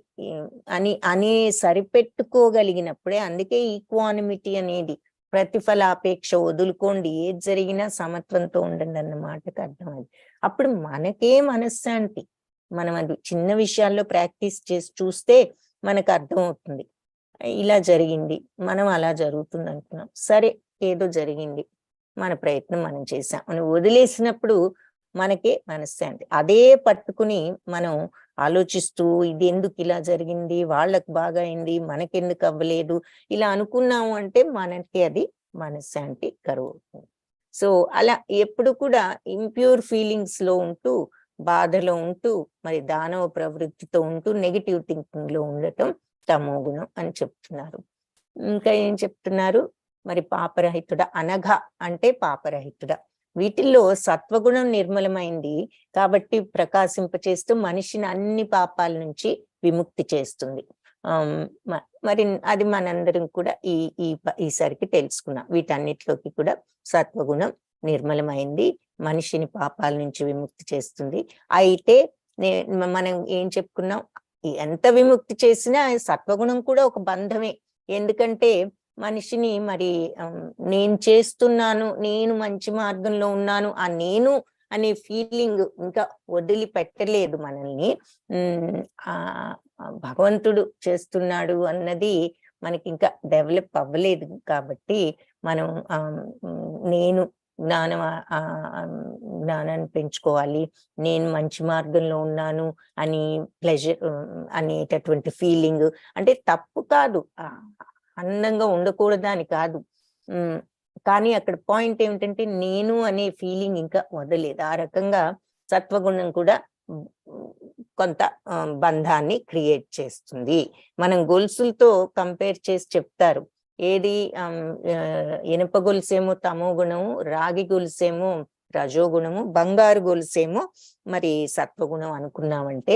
అని సరిపెట్టుకోగలిగినప్పుడే, అందుకే ఈక్వానిమిటీ అనేది, ప్రతిఫలాపేక్ష వదులుకోండి, ఏది జరిగినా సమత్వంతో ఉండండి అన్న మాటకు అర్థం అది. అప్పుడు మనకే మనశ్శాంతి. మనం అది చిన్న విషయాల్లో ప్రాక్టీస్ చేసి చూస్తే మనకు అర్థం అవుతుంది. ఇలా జరిగింది, మనం అలా జరుగుతుంది అనుకున్నాం, సరే ఏదో జరిగింది, మన ప్రయత్నం మనం చేసాం అని వదిలేసినప్పుడు మనకే మనశ్శాంతి. అదే పట్టుకుని మనం ఆలోచిస్తూ ఇది ఎందుకు ఇలా జరిగింది, వాళ్ళకు బాగా అయింది, మనకెందుకు అవ్వలేదు, ఇలా అనుకున్నాము అంటే మనకి అది మనశ్శాంతి కరువు అవుతుంది. సో అలా ఎప్పుడు కూడా ఇంప్యూర్ ఫీలింగ్స్ లో ఉంటూ, బాధలో ఉంటూ, మరి దానవ ప్రవృత్తితో ఉంటూ, నెగిటివ్ థింకింగ్ లో ఉండటం తమో గుణం అని చెప్తున్నారు. ఇంకా ఏం చెప్తున్నారు, మరి పాపరహితుడ, అనఘ అంటే పాపరహితుడ. వీటిల్లో సత్వగుణం నిర్మలమైంది కాబట్టి ప్రకాశింపచేస్తూ మనిషిని అన్ని పాపాల నుంచి విముక్తి చేస్తుంది. మరి అది మనందరం కూడా ఈసారికి తెలుసుకున్నాం. వీటన్నిటిలోకి కూడా సత్వగుణం నిర్మలమైంది, మనిషిని పాపాల నుంచి విముక్తి చేస్తుంది. అయితే మనం ఏం చెప్పుకున్నాం, ఎంత విముక్తి చేసినా సత్వగుణం కూడా ఒక బంధమే. ఎందుకంటే మనిషిని మరి నేను చేస్తున్నాను, నేను మంచి మార్గంలో ఉన్నాను, ఆ నేను అనే ఫీలింగ్ ఇంకా వదిలిపెట్టలేదు మనల్ని. భగవంతుడు చేస్తున్నాడు అన్నది మనకి ఇంకా డెవలప్ అవ్వలేదు. కాబట్టి మనం నేను జ్ఞానాన్ని పెంచుకోవాలి, నేను మంచి మార్గంలో ఉన్నాను అని ప్లెజర్ అనేటటువంటి ఫీలింగ్, అంటే తప్పు కాదు, ఆనందంగా ఉండకూడదా అని కాదు, కానీ అక్కడ పాయింట్ ఏమిటంటే నేను అనే ఫీలింగ్ ఇంకా వదలేదు. ఆ రకంగా సత్వగుణం కూడా కొంత బంధాన్ని క్రియేట్ చేస్తుంది. మనం గొలుసులతో కంపేర్ చేసి చెప్తారు, ఏది ఇనుప గొలుసేమో తమో గుణము, రాగి గొలుసేమో రజోగుణము, బంగారు గొలుసేమో మరి సత్వగుణం అనుకున్నామంటే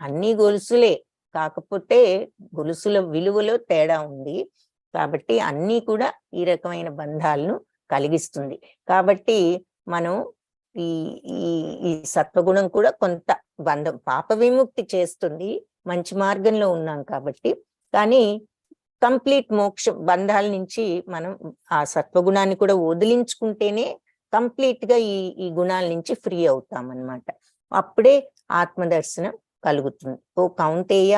అన్ని గొలుసులే, కాకపోతే గొలుసుల విలువలో తేడా ఉంది. కాబట్టి అన్నీ కూడా ఈ రకమైన బంధాలను కలిగిస్తుంది. కాబట్టి మనం ఈ ఈ ఈ సత్వగుణం కూడా కొంత బంధం, పాప విముక్తి చేస్తుంది, మంచి మార్గంలో ఉన్నాం కాబట్టి. కానీ కంప్లీట్ మోక్షం, బంధాల నుంచి మనం ఆ సత్వగుణాన్ని కూడా వదిలించుకుంటేనే కంప్లీట్ గా ఈ గుణాల నుంచి ఫ్రీ అవుతాం అన్నమాట. అప్పుడే ఆత్మదర్శనం కలుగుతుంది. ఓ కౌంతేయ,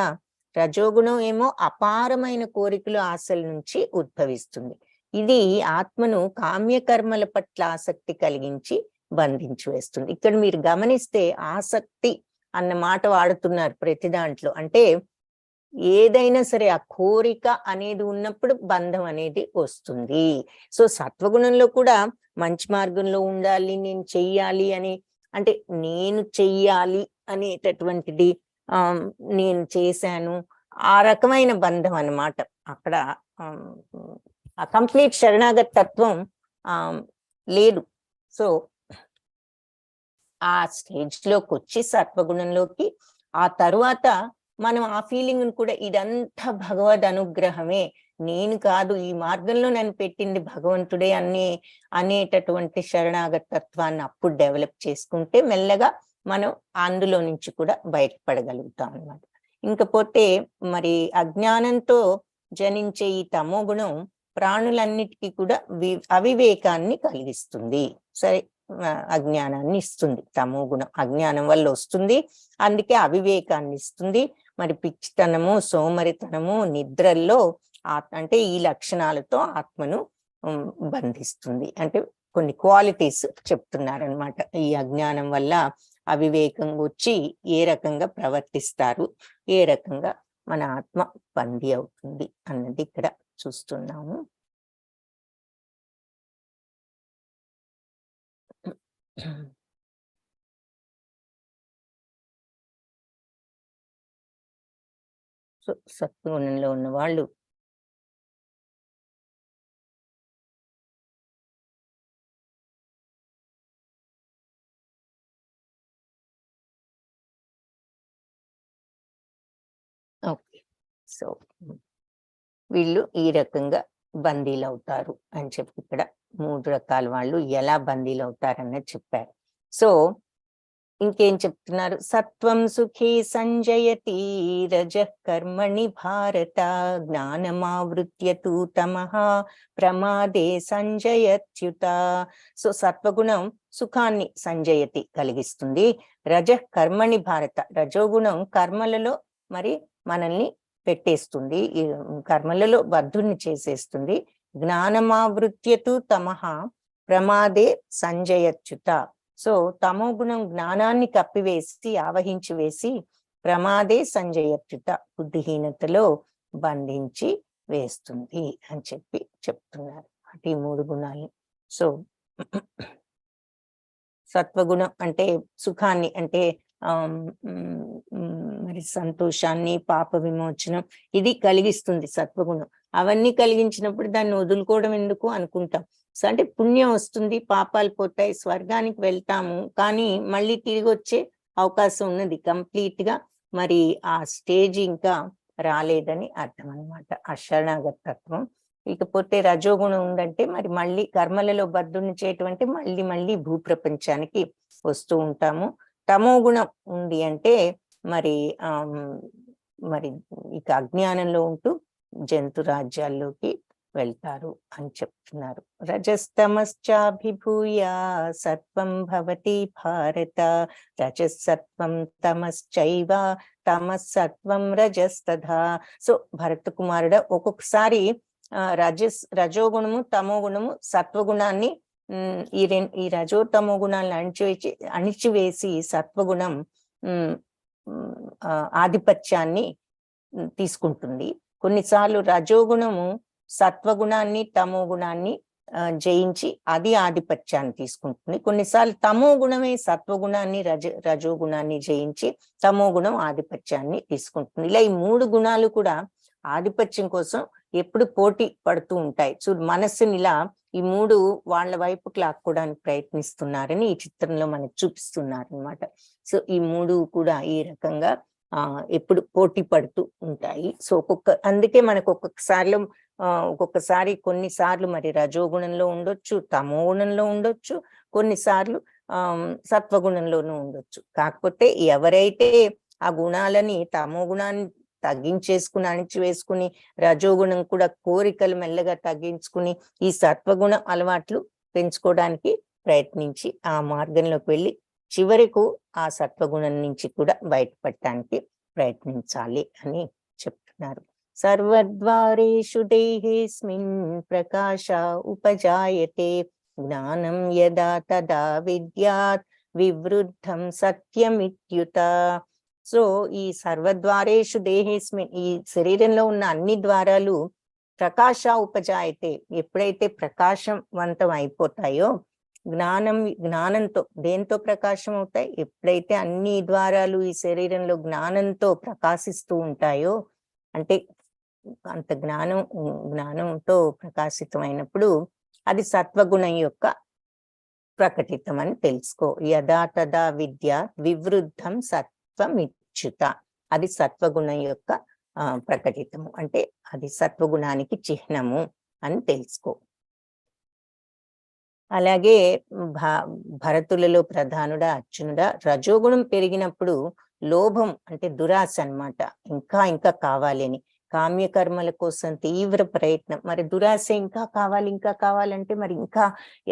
రజోగుణం ఏమో అపారమైన కోరికలు, ఆశల నుంచి ఉద్భవిస్తుంది. ఇది ఆత్మను కామ్యకర్మల పట్ల ఆసక్తి కలిగించి బంధించి వేస్తుంది. ఇక్కడ మీరు గమనిస్తే ఆసక్తి అన్న మాట వాడుతున్నారు ప్రతి దాంట్లో. అంటే ఏదైనా సరే ఆ కోరిక అనేది ఉన్నప్పుడు బంధం అనేది వస్తుంది. సో సత్వగుణంలో కూడా మంచి మార్గంలో ఉండాలి, నేను చెయ్యాలి అని, అంటే నేను చెయ్యాలి అనేటటువంటిది, నేను చేశాను, ఆ రకమైన బంధం అన్నమాట. అక్కడ ఆ కంప్లీట్ శరణాగత తత్వం లేదు. సో ఆ స్టేజ్ లోకి వచ్చి సత్వగుణంలోకి, ఆ తరువాత మనం ఆ ఫీలింగ్ కూడా ఇదంతా భగవద్ అనుగ్రహమే, నేను కాదు, ఈ మార్గంలో నన్ను పెట్టింది భగవంతుడే అనేటటువంటి శరణాగత తత్వాన్ని అప్పుడు డెవలప్ చేసుకుంటే మెల్లగా మనం అందులో నుంచి కూడా బయటపడగలుగుతాం అన్నమాట. ఇంకపోతే మరి అజ్ఞానంతో జనించే ఈ తమో గుణం ప్రాణులన్నిటికీ కూడా అవివేకాన్ని కలిగిస్తుంది. సరే, అజ్ఞానాన్ని ఇస్తుంది. తమో గుణం అజ్ఞానం వల్ల వస్తుంది, అందుకే అవివేకాన్ని ఇస్తుంది. మరి పిచ్చితనము, సోమరితనము, నిద్రల్లో అంటే ఈ లక్షణాలతో ఆత్మను బంధిస్తుంది. అంటే కొన్ని క్వాలిటీస్ చెప్తున్నారనమాట. ఈ అజ్ఞానం వల్ల అవివేకం వచ్చి ఏ రకంగా ప్రవర్తిస్తారు, ఏ రకంగా మన ఆత్మ బందీ అవుతుంది అన్నది ఇక్కడ చూస్తున్నాము. సో సత్వగుణంలో ఉన్న వాళ్ళు ఓకే. సో వీళ్ళు ఈ రకంగా బందీలు అవుతారు అని చెప్పి ఇక్కడ 3 రకాల వాళ్ళు ఎలా బందీలు అవుతారన్నది చెప్పారు. సో ఇంకేం చెప్తున్నారు, సత్వం సుఖీ సంజయతి రజః కర్మణి భారత జ్ఞానమావృత్య తు తమః ప్రమాదే సంజయత్యుత. సో సత్వగుణం సుఖాన్ని సంజయతి కలిగిస్తుంది, రజః కర్మణి భారత రజోగుణం కర్మలలో మరి మనల్ని పెట్టేస్తుంది, ఈ కర్మలలో బద్ధుణ్ణి చేసేస్తుంది. జ్ఞానమావృత్య తు తమః ప్రమాదే సంజయత్యుత. సో తమో గుణం జ్ఞానాన్ని కప్పివేసి ఆవహించి వేసి ప్రమాదే సంజయత్యుత బుద్ధిహీనతలో బంధించి వేస్తుంది అని చెప్పి చెప్తున్నారు. అంటే ఈ 3 గుణాలు. సో సత్వగుణం అంటే సుఖాన్ని, అంటే మరి సంతోషాన్ని, పాప విమోచనం ఇది కలిగిస్తుంది సత్వగుణం. అవన్నీ కలిగించినప్పుడు దాన్ని వదులుకోవడం ఎందుకు అనుకుంటాం. సో అంటే పుణ్యం వస్తుంది, పాపాలు పోతాయి, స్వర్గానికి వెళ్తాము, కానీ మళ్ళీ తిరిగి వచ్చే అవకాశం ఉన్నది. కంప్లీట్ గా మరి ఆ స్టేజ్ ఇంకా రాలేదని అర్థం అనమాట, ఆ శరణాగత తత్వం. ఇకపోతే రజోగుణం ఉందంటే మరి మళ్ళీ కర్మలలో బద్ధుని చేయటం అంటే మళ్ళీ భూప్రపంచానికి వస్తూ ఉంటాము. తమో గుణం ఉంది అంటే మరి మరి ఇక అజ్ఞానంలో ఉంటూ జంతు రాజ్యాల్లోకి వెళ్తారు అని చెప్తున్నారు. రజస్తమశ్చాభిభూయ సత్వం భవతి భారత రజసత్వం తమశ్చైవ తమస్సత్వం రజస్తథా. సో భరత కుమారుడ, ఒక్కొక్కసారి రజోగుణము తమో గుణము సత్వగుణాన్ని ఈ రజో తమో గుణాలను అణిచివేసి సత్వగుణం ఆధిపత్యాన్ని తీసుకుంటుంది. కొన్నిసార్లు రజోగుణము సత్వగుణాన్ని తమో గుణాన్ని జయించి అది ఆధిపత్యాన్ని తీసుకుంటుంది. కొన్నిసార్లు తమో గుణమే సత్వగుణాన్ని రజోగుణాన్ని జయించి తమో గుణం ఆధిపత్యాన్ని తీసుకుంటుంది. ఇలా ఈ 3 గుణాలు కూడా ఆధిపత్యం కోసం ఎప్పుడు పోటీ పడుతూ ఉంటాయి. మనస్సుని ఇలా ఈ 3 వాళ్ళ వైపుకి లాక్కోవడానికి ప్రయత్నిస్తున్నారని ఈ చిత్రంలో మనకు చూపిస్తున్నారు అనమాట. సో ఈ 3 కూడా ఈ రకంగా ఎప్పుడు పోటీ పడుతూ ఉంటాయి. సో అందుకే మనకు ఒక్కొక్కసారి కొన్నిసార్లు మరి రజోగుణంలో ఉండొచ్చు, తమో గుణంలో ఉండొచ్చు, కొన్నిసార్లు సత్వగుణంలోనూ ఉండొచ్చు. కాకపోతే ఎవరైతే ఆ గుణాలని తమో గుణాన్ని తగ్గించేసుకుని అణిచివేసుకుని రజోగుణం కూడా కోరికలు మెల్లగా తగ్గించుకుని ఈ సత్వగుణ అలవాట్లు పెంచుకోవడానికి ప్రయత్నించి ఆ మార్గంలోకి వెళ్ళి చివరకు ఆ సత్వగుణం నుంచి కూడా బయటపడటానికి ప్రయత్నించాలి అని చెప్తున్నారు. సర్వద్వారేషు దేహేస్మిన్ ప్రకాశ ఉపజాయతే జ్ఞానం యదా తదా విద్యాత్ వివృద్ధం సత్యమిత్యుత. సో ఈ సర్వద్వారేషు దేహేస్మిన్, ఈ శరీరంలో ఉన్న అన్ని ద్వారాలు ప్రకాశ ఉపజాయతే, ఎప్పుడైతే ప్రకాశవంతం అయిపోతాయో, జ్ఞానంతో, దేంతో ప్రకాశం అవుతాయి? ఎప్పుడైతే అన్ని ద్వారాలు ఈ శరీరంలో జ్ఞానంతో ప్రకాశిస్తూ ఉంటాయో, అంటే అంత జ్ఞానంతో ప్రకాశితమైనప్పుడు అది సత్వగుణం యొక్క ప్రకటితం అని తెలుసుకో. యదా తదా విద్య వివృద్ధం సత్వమిచ్యుత, అది సత్వగుణం యొక్క ప్రకటితము, అంటే అది సత్వగుణానికి చిహ్నము అని తెలుసుకో. అలాగే భరతులలో ప్రధానుడా అర్జునుడా, రజోగుణం పెరిగినప్పుడు లోభం అంటే దురాశ అన్నమాట, ఇంకా ఇంకా కావాలి అని, కామ్యకర్మల కోసం తీవ్ర ప్రయత్నం. మరి దురాశ ఇంకా కావాలంటే మరి ఇంకా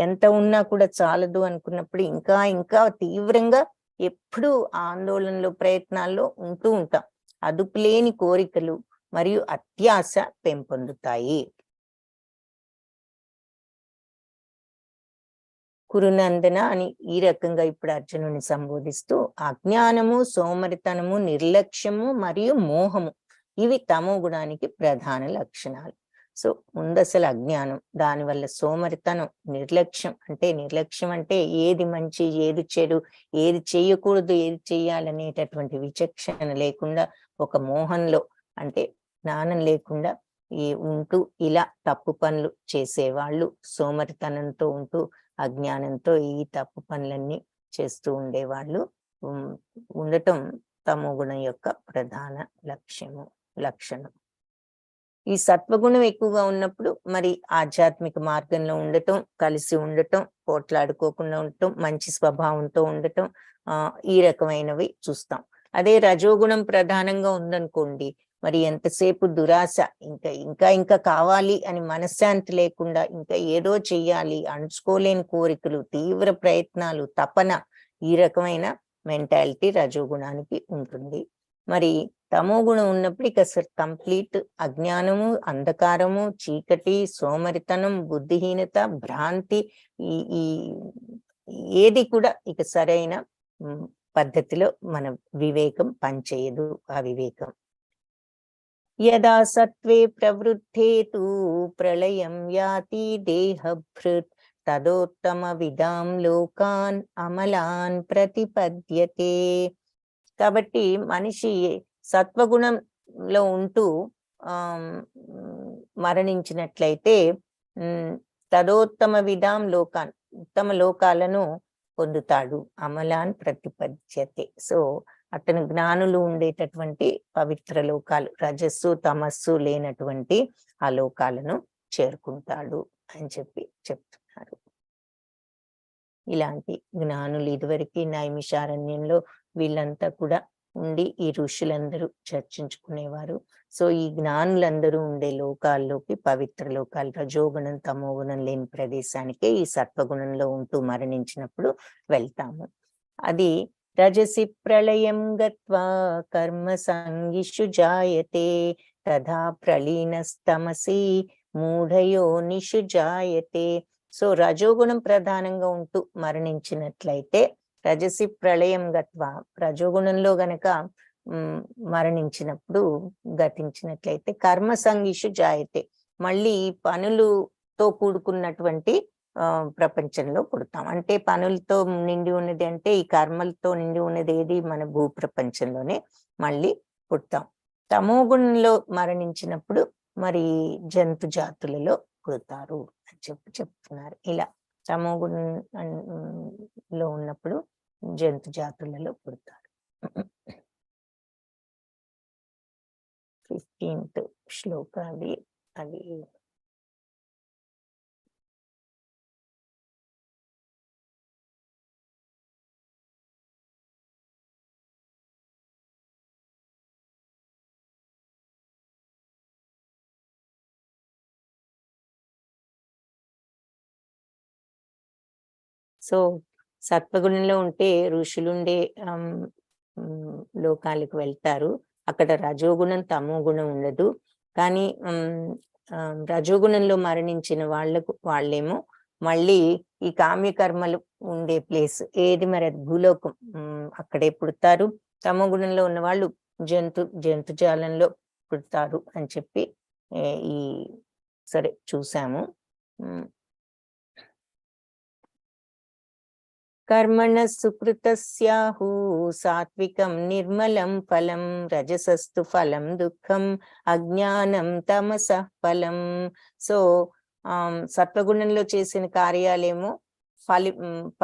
ఎంత ఉన్నా కూడా చాలదు అనుకున్నప్పుడు ఇంకా ఇంకా తీవ్రంగా ఎప్పుడూ ఆందోళనలో ప్రయత్నాల్లో ఉంటూ ఉంటాం. అదుపులేని కోరికలు మరియు అత్యాశ పెంపొందుతాయి. కురునందన అని ఈ రకంగా ఇప్పుడు అర్జునుని సంబోధిస్తూ, అజ్ఞానము, సోమరితనము, నిర్లక్ష్యము మరియు మోహము, ఇవి తమో గుణానికి ప్రధాన లక్షణాలు. సో ముందసలు అజ్ఞానం, దానివల్ల సోమరితనం, నిర్లక్ష్యం అంటే ఏది మంచి ఏది చెడు, ఏది చేయకూడదు ఏది చెయ్యాలనేటటువంటి విచక్షణ లేకుండా ఒక మోహంలో, అంటే జ్ఞానం లేకుండా ఉంటూ ఇలా తప్పు పనులు చేసేవాళ్ళు సోమరితనంతో ఉంటూ అజ్ఞానంతో ఈ తప్పు పనులన్నీ చేస్తూ ఉండేవాళ్ళు ఉండటం తమో గుణం యొక్క ప్రధాన లక్షణం. ఈ సత్వగుణం ఎక్కువగా ఉన్నప్పుడు మరి ఆధ్యాత్మిక మార్గంలో ఉండటం, కలిసి ఉండటం, పోట్లాడుకోకుండా ఉండటం, మంచి స్వభావంతో ఉండటం, ఈ రకమైనవి చూస్తాం. అదే రజోగుణం ప్రధానంగా ఉందనుకోండి, మరి ఎంతసేపు దురాశ, ఇంకా కావాలి అని మనశ్శాంతి లేకుండా ఇంకా ఏదో చెయ్యాలి, అణుచుకోలేని కోరికలు, తీవ్ర ప్రయత్నాలు, తపన, ఈ రకమైన మెంటాలిటీ రజోగుణానికి ఉంటుంది. మరి తమో గుణం ఉన్నప్పుడు ఇక కంప్లీట్ అజ్ఞానము, అంధకారము, చీకటి, సోమరితనం, బుద్ధిహీనత, భ్రాంతి, ఈ ఏది కూడా ఇక సరైన పద్ధతిలో మన వివేకం పనిచేయదు. ఆ వివేకం యదా సత్వే ప్రవృద్ధే తు ప్రళయం యాతి దేహభృత్ తదోత్తమ విదాం లోకాన్ అమలాన్ ప్రతిపద్యతే. కాబట్టి మనిషి సత్వగుణంలో ఉంటూ మరణించినట్లయితే తదోత్తమ విదాం లోకాన్, ఉత్తమ లోకాలను పొందుతాడు. అమలాన్ ప్రతిపద్యతే. సో అతను జ్ఞానులు ఉండేటటువంటి పవిత్ర లోకాలు, రజస్సు తమస్సు లేనటువంటి ఆ లోకాలను చేరుకుంటాడు అని చెప్తున్నారు. ఇలాంటి జ్ఞానులు ఇదివరకు నైమిషారణ్యంలో వీళ్ళంతా కూడా ఉండి ఈ ఋషులందరూ చర్చించుకునేవారు. సో ఈ జ్ఞానులందరూ ఉండే లోకాల్లోకి, పవిత్ర లోకాలు, రజోగుణం తమోగుణం లేని ప్రదేశానికే ఈ సత్వగుణంలో ఉంటూ మరణించినప్పుడు వెళ్తాము. అది రజసి ప్రళయం గత్వా కర్మ సంగిషు జాయతే తథా ప్రలీనస్తమసి మూఢయోనిషు జాయతే. సో రజోగుణం ప్రధానంగా ఉంటూ మరణించినట్లయితే, రజసి ప్రళయం గత్వా, రజోగుణంలో గనక మరణించినప్పుడు గతించినట్లయితే కర్మ సంగిషు జాయతే, మళ్ళీ పనులు పనులతో కూడుకున్నటువంటి ప్రపంచంలో పుడతాం. అంటే పనులతో నిండి ఉన్నది అంటే ఈ కర్మలతో నిండి ఉన్నది ఏది మన భూ ప్రపంచంలోనే మళ్ళీ పుడతాం. తమో గుణంలో మరణించినప్పుడు మరి జంతు జాతులలో పుడతారు అని చెప్తున్నారు. ఇలా తమో గుణంలో ఉన్నప్పుడు జంతు జాతులలో పుడతారు. 15th శ్లోక అది. సో సత్వగుణంలో ఉంటే ఋషులుండే లోకాలకు వెళ్తారు. అక్కడ రజోగుణం తమో గుణం ఉండదు. కానీ రజోగుణంలో మరణించిన వాళ్ళేమో మళ్ళీ ఈ కామ్యకర్మలు ఉండే ప్లేస్ ఏది మరి అది భూలోకం, అక్కడే పుడతారు. తమో గుణంలో ఉన్న వాళ్ళు జంతుజాలంలో పుడతారు అని చెప్పి ఈ సరే చూసాము. కర్మణ సుకృతస్యాహు సాత్వికం నిర్మలం ఫలం రజసస్తు ఫలం దుఃఖం అజ్ఞానం తమసః ఫలం. సో సత్వగుణంలో చేసిన కార్యాలేమో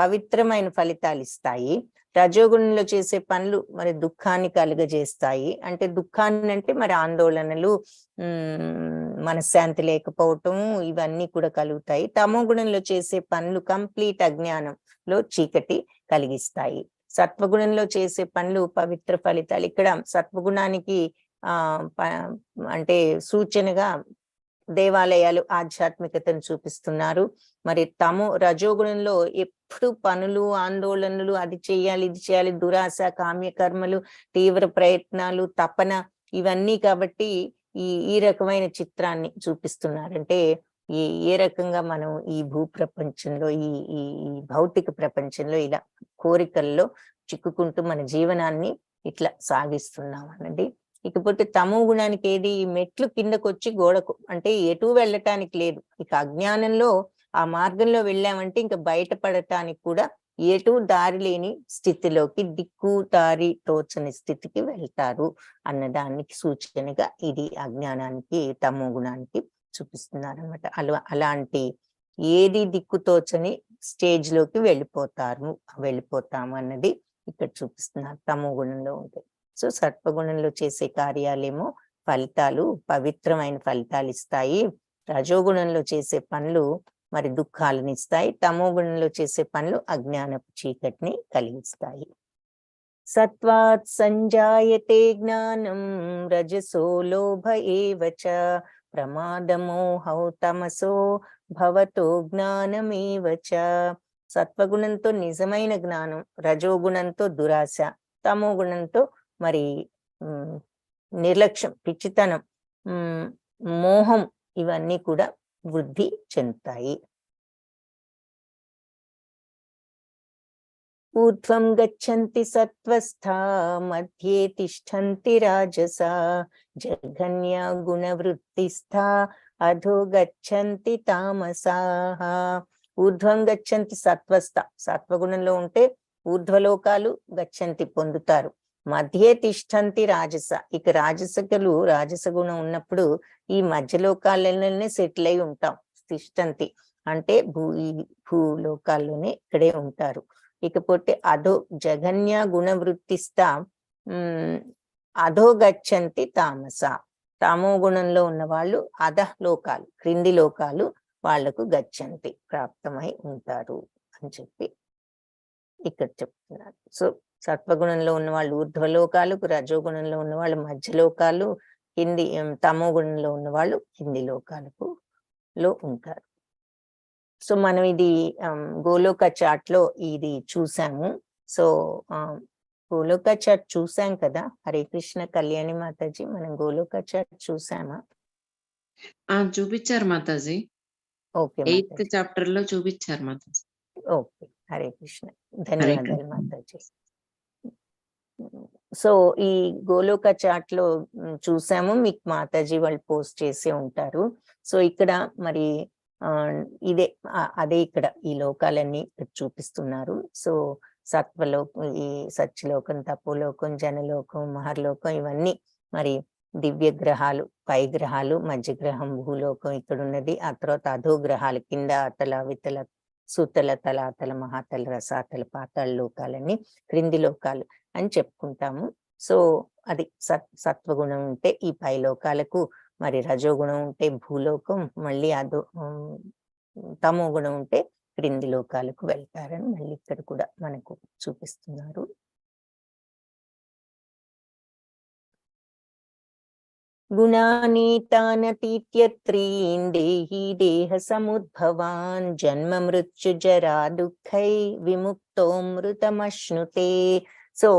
పవిత్రమైన ఫలితాలు ఇస్తాయి. రజోగుణంలో చేసే పనులు మరి దుఃఖాన్ని కలుగజేస్తాయి. అంటే దుఃఖాన్ని అంటే మరి ఆందోళనలు, మనశ్శాంతి లేకపోవటం ఇవన్నీ కూడా కలుగుతాయి. తమో గుణంలో చేసే పనులు కంప్లీట్ అజ్ఞానంలో చీకటి కలిగిస్తాయి. సత్వగుణంలో చేసే పనులు పవిత్ర ఫలితాలు. ఇక్కడ సత్వగుణానికి అంటే సూచనగా దేవాలయాలు ఆధ్యాత్మికతను చూపిస్తున్నారు. మరి రజోగుణంలో ఎప్పుడు పనులు, ఆందోళనలు, అది చేయాలి ఇది చేయాలి, దురాశ, కామ్యకర్మలు, తీవ్ర ప్రయత్నాలు, తపన ఇవన్నీ కాబట్టి ఈ రకమైన చిత్రాన్ని చూపిస్తున్నారు. అంటే ఏ రకంగా మనం ఈ భూ ప్రపంచంలో ఈ భౌతిక ప్రపంచంలో ఇలా కోరికల్లో చిక్కుకుంటూ మన జీవనాన్ని ఇట్లా సాగిస్తున్నాం అనండి. ఇకపోతే తమో గుణానికి ఏది, మెట్లు కిందకొచ్చి గోడకు, అంటే ఎటు వెళ్ళటానికి లేదు. ఇక అజ్ఞానంలో ఆ మార్గంలో వెళ్ళామంటే ఇంకా బయటపడటానికి కూడా ఎటు దారి లేని స్థితిలోకి, దిక్కు దారి తోచని స్థితికి వెళ్తారు అన్నదానికి సూచనగా ఇది అజ్ఞానానికి, తమో గుణానికి చూపిస్తున్నారు అనమాట. అలాంటి ఏది దిక్కు తోచని స్టేజ్ లోకి వెళ్ళిపోతాము అన్నది ఇక్కడ చూపిస్తున్నారు. తమో గుణంలో ఉంటాయి. సో సత్వగుణంలో చేసే కార్యాలేమో ఫలితాలు, పవిత్రమైన ఫలితాలు ఇస్తాయి. రజోగుణంలో చేసే పనులు మరి దుఃఖాలను ఇస్తాయి. తమో గుణంలో చేసే పనులు అజ్ఞానపు చీకటిని కలిగిస్తాయి. సత్వాత్ సంజాయతే జ్ఞానం రజసో లోభ ఏవచ ప్రమాదమోహౌ తమసో భవతో జ్ఞానమేవచ. సత్వగుణంతో నిజమైన జ్ఞానం, రజోగుణంతో దురాశ, తమో గుణంతో మరి నిర్లక్ష్యం, పిచ్చితనం, మోహం ఇవన్నీ కూడా వృద్ధి చెందుతాయి. ఊర్ధ్వం గచ్చంతి సత్వస్థా మధ్యే తిష్టంతి రాజసా జఘన్య గుణవృత్తిస్థా అధో గచ్చంతి తామసాః. ఊర్ధ్వం గచ్చంతి సత్వస్థ, సత్వగుణంలో ఉంటే ఊర్ధ్వలోకాలు గచ్చంతి పొందుతారు. మధ్యే తిష్టంతి రాజస, ఇక రాజసకులు రాజసగుణం ఉన్నప్పుడు ఈ మధ్యలోకాలలోనే సెటిల్ అయి ఉంటాం. తిష్టంతి అంటే భూలోకాల్లోనే ఇక్కడే ఉంటారు. ఇకపోతే అధో జఘన్య గుణవృత్తిస్థా అధో గచ్చంతి తామస, తమో గుణంలో ఉన్న వాళ్ళు అధలోకాలు, క్రింది లోకాలు వాళ్లకు గచ్చంతి ప్రాప్తమై ఉంటారు అని చెప్పి ఇక్కడ చెప్తున్నారు. సో సత్వగుణంలో ఉన్న వాళ్ళు ఊర్ధ్వలోకాలు, రజోగుణంలో ఉన్న వాళ్ళు మధ్యలోకాలు, తమో గుణంలో ఉన్న వాళ్ళు కింది లోకాలకు ఉంటారు. సో మనం ఇది గోలోక చాట్ లో ఇది చూసాము. సో గోలోక చాట్ చూసాం కదా. హరే కృష్ణ కళ్యాణి మాతాజీ, మనం గోలోక చాట్ చూసామా? చూపించారు మాతాజీ. ఓకే, 8th చాప్టర్ లో చూపించారు మాతాజీ. ఓకే, హరే కృష్ణ, ధన్యవాదాలు మాతాజీ. సో ఈ గోలోక చాట్ లో చూసాము, మీకు మాతాజీ వాళ్ళు పోస్ట్ చేసే ఉంటారు. సో ఇక్కడ మరి ఇదే అదే ఇక్కడ ఈ లోకాలన్నీ ఇక్కడ చూపిస్తున్నారు. సో సత్వలోకం, ఈ సత్యలోకం, తపోలోకం, జనలోకం, మహర్లోకం, ఇవన్నీ మరి దివ్య గ్రహాలు, పై గ్రహాలు, మధ్య గ్రహం భూలోకం ఇక్కడ ఉన్నది. ఆ తర్వాత అధో గ్రహాలు కింద అతల వితల సుతల తలాతల మహాతల రసాతల పాతాళ లోకాలన్నీ క్రింది లోకాలు అని చెప్పుకుంటాము. సో అది సత్వగుణం ఉంటే ఈ పై లోకాలకు, మరి రజోగుణం ఉంటే భూలోకం, మళ్ళీ తమో గుణం ఉంటే క్రింది లోకాలకు వెళ్తారని మళ్ళీ ఇక్కడ కూడా మనకు చూపిస్తున్నారు. గుణానీతానతీత్యత్రీన్ దేహి దేహ సముద్భవాన్ జన్మ మృత్యు జరా దుఃఖై విముక్తోమృతమశ్నుతే. సో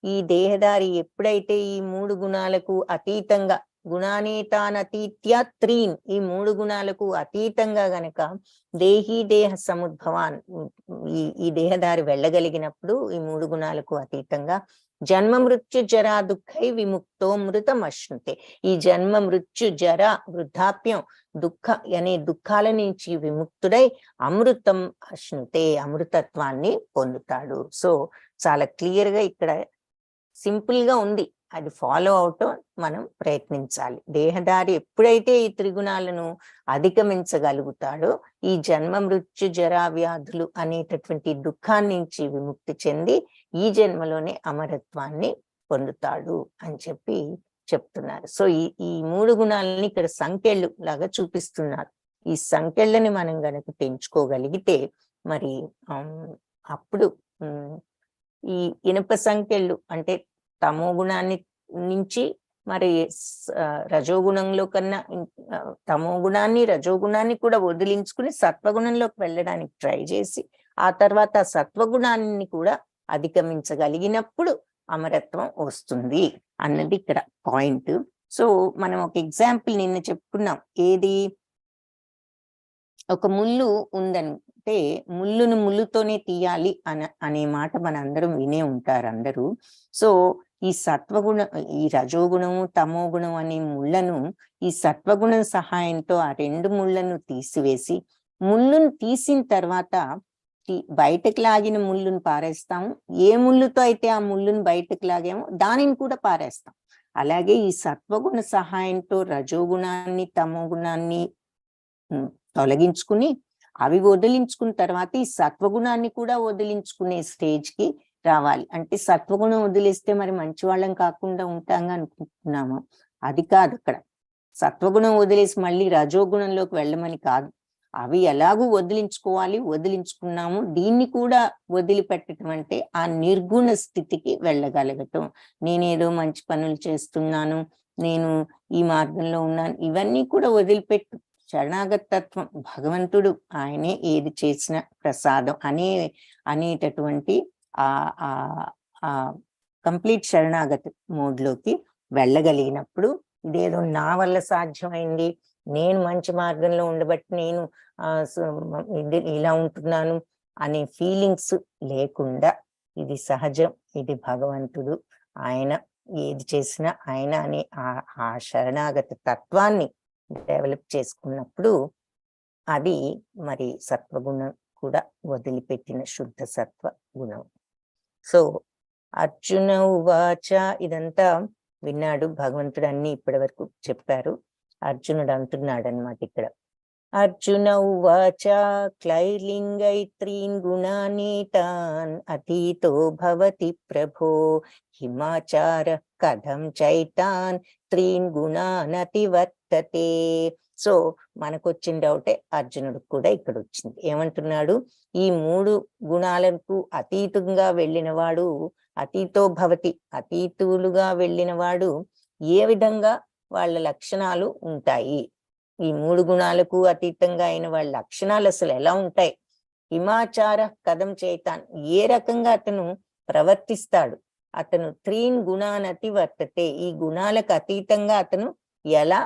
ఈ దేహదారి ఎప్పుడైతే ఈ 3 గుణాలకు అతీతంగా, గుణానీతానతీత్యత్రీన్, ఈ 3 గుణాలకు అతీతంగా గనక దేహి దేహ సముద్భవాన్, ఈ దేహదారి వెళ్ళగలిగినప్పుడు ఈ 3 గుణాలకు అతీతంగా జన్మ మృత్యు జరా దుఃఖై విముక్తో మృతం అశ్నుతే. ఈ జన్మ మృత్యు జర వృద్ధాప్యం దుఃఖ అనే దుఃఖాల నుంచి విముక్తుడై అమృతం అశ్నుతే, అమృతత్వాన్ని పొందుతాడు. సో చాలా క్లియర్ గా ఇక్కడ సింపుల్ గా ఉంది, అది ఫాలో అవటం మనం ప్రయత్నించాలి. దేహదారి ఎప్పుడైతే ఈ త్రిగుణాలను అధిగమించగలుగుతాడో ఈ జన్మ మృత్యు జరా వ్యాధులు అనేటటువంటి దుఃఖాన్ని నుంచి విముక్తి చెంది ఈ జన్మలోనే అమరత్వాన్ని పొందుతాడు అని చెప్పి చెప్తున్నారు. సో ఈ 3 గుణాలని ఇక్కడ సంఖ్యలు లాగా చూపిస్తున్నారు. ఈ సంఖ్యలని మనం గనక పెంచుకోగలిగితే మరి అప్పుడు ఈ ఇనుప సంఖ్యలు అంటే తమో గుణాన్ని నుంచి మరి రజోగుణంలో కన్నా తమో గుణాన్ని రజోగుణాన్ని కూడా వదిలించుకుని సత్వగుణంలోకి వెళ్ళడానికి ట్రై చేసి ఆ తర్వాత సత్వగుణాన్ని కూడా అధిగమించగలిగినప్పుడు అమరత్వం వస్తుంది అన్నది ఇక్కడ పాయింట్. సో మనం ఒక ఎగ్జాంపుల్ నిన్న చెప్పుకున్నాం. ఏది, ఒక ముళ్ళు ఉందంటే ముళ్ళును ముళ్ళుతోనే తీయాలి అనే మాట మనందరం వినే ఉంటారు అందరూ. సో ఈ సత్వగుణం, ఈ రజోగుణము తమో గుణం అనే ముళ్ళను ఈ సత్వగుణం సహాయంతో ఆ 2 ముళ్ళను తీసివేసి, ముళ్ళును తీసిన తర్వాత బయటకు లాగిన ముళ్ళును పారేస్తాము. ఏ ముళ్ళుతో అయితే ఆ ముళ్ళును బయటకు లాగామో దానిని కూడా పారేస్తాం. అలాగే ఈ సత్వగుణ సహాయంతో రజోగుణాన్ని తమో గుణాన్ని తొలగించుకుని అవి వదిలించుకున్న తర్వాత ఈ సత్వగుణాన్ని కూడా వదిలించుకునే స్టేజ్ కి రావాలి. అంటే సత్వగుణం వదిలేస్తే మరి మంచి వాళ్ళం కాకుండా ఉంటాంగా అనుకుంటున్నాము. అది కాదు అక్కడ. సత్వగుణం వదిలేసి మళ్ళీ రజోగుణంలోకి వెళ్ళమని కాదు. అవి ఎలాగూ వదిలించుకోవాలి, వదిలించుకున్నాము. దీన్ని కూడా వదిలిపెట్టడం అంటే ఆ నిర్గుణ స్థితికి వెళ్ళగలగటం. నేనేదో మంచి పనులు చేస్తున్నాను, నేను ఈ మార్గంలో ఉన్నాను, ఇవన్నీ కూడా వదిలిపెట్టు. శరణాగతత్వం, భగవంతుడు ఆయనే ఏది చేసిన ప్రసాదం అనేటటువంటి ఆ కంప్లీట్ శరణాగతి మోడ్లోకి వెళ్ళగలిగినప్పుడు ఇదేదో నా వల్ల సాధ్యమైంది, నేను మంచి మార్గంలో ఉండబట్టి నేను ఇలా ఉంటున్నాను అనే ఫీలింగ్స్ లేకుండా ఇది సహజం, ఇది భగవంతుడు, ఆయన ఏది చేసినా ఆయన అనే ఆ శరణాగత తత్వాన్ని డెవలప్ చేసుకున్నప్పుడు అది మరి సత్వగుణం కూడా వదిలిపెట్టిన శుద్ధ సత్వ గుణం. సో అర్జున ఉవాచ, ఇదంతా విన్నాడు భగవంతుడు, అన్ని ఇప్పటి వరకు చెప్పారు. అర్జునుడు అంటున్నాడు అన్నమాట ఇక్కడ. అర్జున ఉవాచ క్లైర్లింగైత్రీన్ గుణానీతాన్ అతీతో భవతి ప్రభో హిమాచార కథం చైతాన్ త్రీన్ గుణానతివర్తతే. సో మనకు వచ్చిన డౌటే అర్జునుడికి కూడా ఇక్కడ వచ్చింది. ఏమంటున్నాడు, ఈ 3 గుణాలకు అతీతంగా వెళ్ళినవాడు, అతీతో భవతి, అతీతులుగా వెళ్ళినవాడు ఏ విధంగా వాళ్ళ లక్షణాలు ఉంటాయి, ఈ 3 గుణాలకు అతీతంగా అయిన వాళ్ళ లక్షణాలు అసలు ఎలా ఉంటాయి, హిమాచార కథం చైతాన్, ఏ రకంగా అతను ప్రవర్తిస్తాడు, అతను త్రీన్ గుణానతి వర్తతే, ఈ గుణాలకు అతీతంగా అతను ఎలా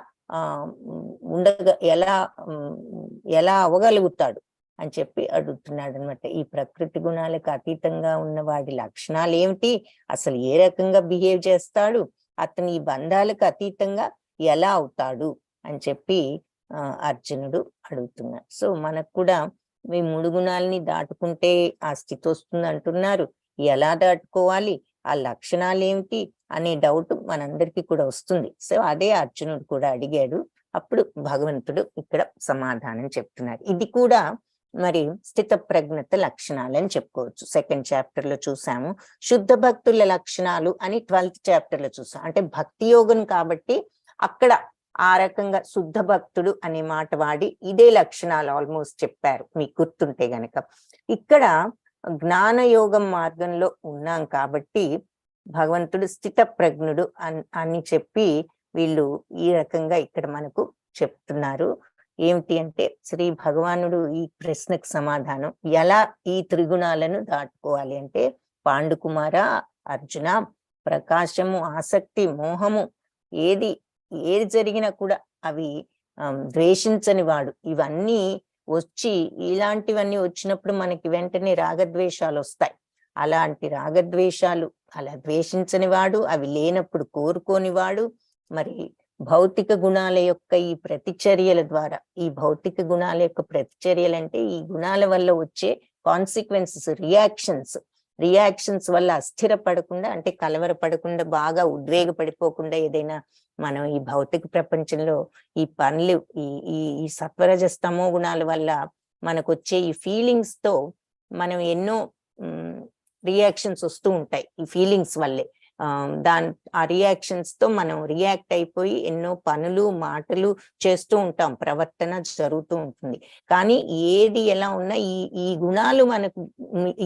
ఎలా అవ్వగలుగుతాడు అని చెప్పి అడుగుతున్నాడు అనమాట. ఈ ప్రకృతి గుణాలకు అతీతంగా ఉన్న వాడి లక్షణాలు ఏమిటి, అసలు ఏ రకంగా బిహేవ్ చేస్తాడు, అతను ఈ బంధాలకు అతీతంగా ఎలా అవుతాడు అని చెప్పి అర్జునుడు అడుగుతున్నారు. సో మనకు కూడా మీ 3 గుణాలని దాటుకుంటే ఆ స్థితి వస్తుంది అంటున్నారు. ఎలా దాటుకోవాలి, ఆ లక్షణాలు ఏమిటి అనే డౌట్ మనందరికీ కూడా వస్తుంది. సో అదే అర్జునుడు కూడా అడిగాడు. అప్పుడు భగవంతుడు ఇక్కడ సమాధానం చెప్తున్నారు. ఇది కూడా మరి స్థిత ప్రజ్ఞత లక్షణాలని చెప్పుకోవచ్చు. 2nd చాప్టర్ లో చూసాము. శుద్ధ భక్తుల లక్షణాలు అని 12th చాప్టర్ లో చూసాం. అంటే భక్తి యోగం కాబట్టి అక్కడ ఆ రకంగా శుద్ధ భక్తుడు అనే మాట వాడి ఇదే లక్షణాలు ఆల్మోస్ట్ చెప్పారు, మీకు గుర్తుంటే గనక. ఇక్కడ జ్ఞాన యోగం మార్గంలో ఉన్నాం కాబట్టి భగవంతుడు స్థిత ప్రజ్ఞుడు అని చెప్పి వీళ్ళు ఈ రకంగా ఇక్కడ మనకు చెప్తున్నారు. ఏమిటి అంటే శ్రీ భగవానుడు ఈ ప్రశ్నకు సమాధానం ఎలా ఈ త్రిగుణాలను దాటుకోవాలి అంటే, పాండుకుమార అర్జున, ప్రకాశము, ఆసక్తి, మోహము ఏది జరిగినా కూడా అవి ద్వేషించని వాడు. ఇవన్నీ వచ్చి ఇలాంటివన్నీ వచ్చినప్పుడు మనకి వెంటనే రాగద్వేషాలు వస్తాయి. అలాంటి రాగద్వేషాలు అలా ద్వేషించని వాడు, అవి లేనప్పుడు కోరుకోని వాడు. మరి భౌతిక గుణాల యొక్క ఈ ప్రతిచర్యల ద్వారా, ఈ భౌతిక గుణాల యొక్క ప్రతిచర్యలు అంటే ఈ గుణాల వల్ల వచ్చే కాన్సిక్వెన్సెస్, రియాక్షన్స్ వల్ల అస్థిరపడకుండా, అంటే కలవరపడకుండా, బాగా ఉద్వేగపడిపోకుండా, ఏదైనా మనం ఈ భౌతిక ప్రపంచంలో ఈ పనులు ఈ సత్వరజ స్తమో గుణాల వల్ల మనకు వచ్చే ఈ ఫీలింగ్స్ తో మనం ఎన్నో రియాక్షన్స్ వస్తూ ఉంటాయి. ఈ ఫీలింగ్స్ వల్లే ఆ రియాక్షన్స్ తో మనం రియాక్ట్ అయిపోయి ఎన్నో పనులు, మాటలు చేస్తూ ఉంటాం, ప్రవర్తన జరుగుతూ ఉంటుంది. కానీ ఏది ఎలా ఉన్నా ఈ గుణాలు మనకు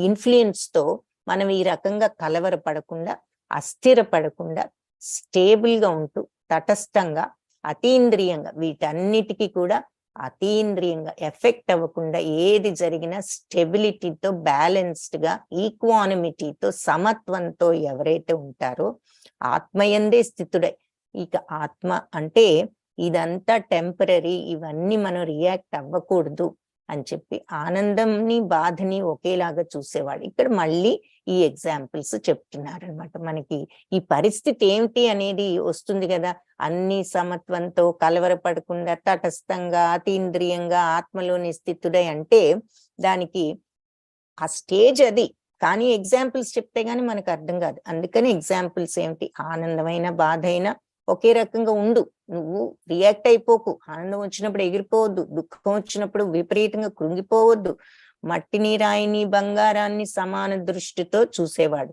ఇన్ఫ్లుయెన్స్ తో మనం ఈ రకంగా కలవరపడకుండా, అస్థిరపడకుండా, స్టేబుల్ గా ఉంటూ తటస్థంగా, అతీంద్రియంగా, వీటన్నిటికీ కూడా అతీంద్రియంగా ఎఫెక్ట్ అవ్వకుండా ఏది జరిగినా స్టెబిలిటీతో, బ్యాలెన్స్డ్ గా, ఈక్వానిమిటీతో, సమత్వంతో ఎవరైతే ఉంటారో ఆత్మయందే స్థితుడై. ఇక ఆత్మ అంటే ఇదంతా టెంపరరీ, ఇవన్నీ మనం రియాక్ట్ అవ్వకూడదు అని చెప్పి ఆనందంని, బాధని ఒకేలాగా చూసేవాడు. ఇక్కడ మళ్ళీ ఈ ఎగ్జాంపుల్స్ చెప్తున్నారు అనమాట. మనకి ఈ పరిస్థితి ఏమిటి అనేది వస్తుంది కదా, అన్ని సమత్వంతో, కలవరపడకుండా, తటస్థంగా, అతీంద్రియంగా, ఆత్మలోని స్థితుడై అంటే దానికి ఆ స్టేజ్ అది. కానీ ఎగ్జాంపుల్స్ చెప్తే గానీ మనకు అర్థం కాదు. అందుకని ఎగ్జాంపుల్స్ ఏమిటి, ఆనందమైన, బాధ అయినా ఒకే రకంగా ఉండు, నువ్వు రియాక్ట్ అయిపోకు. ఆనందం వచ్చినప్పుడు ఎగిరిపోవద్దు, దుఃఖం వచ్చినప్పుడు విపరీతంగా కృంగిపోవద్దు. మట్టిని, రాయిని, బంగారాన్ని సమాన దృష్టితో చూసేవాడు.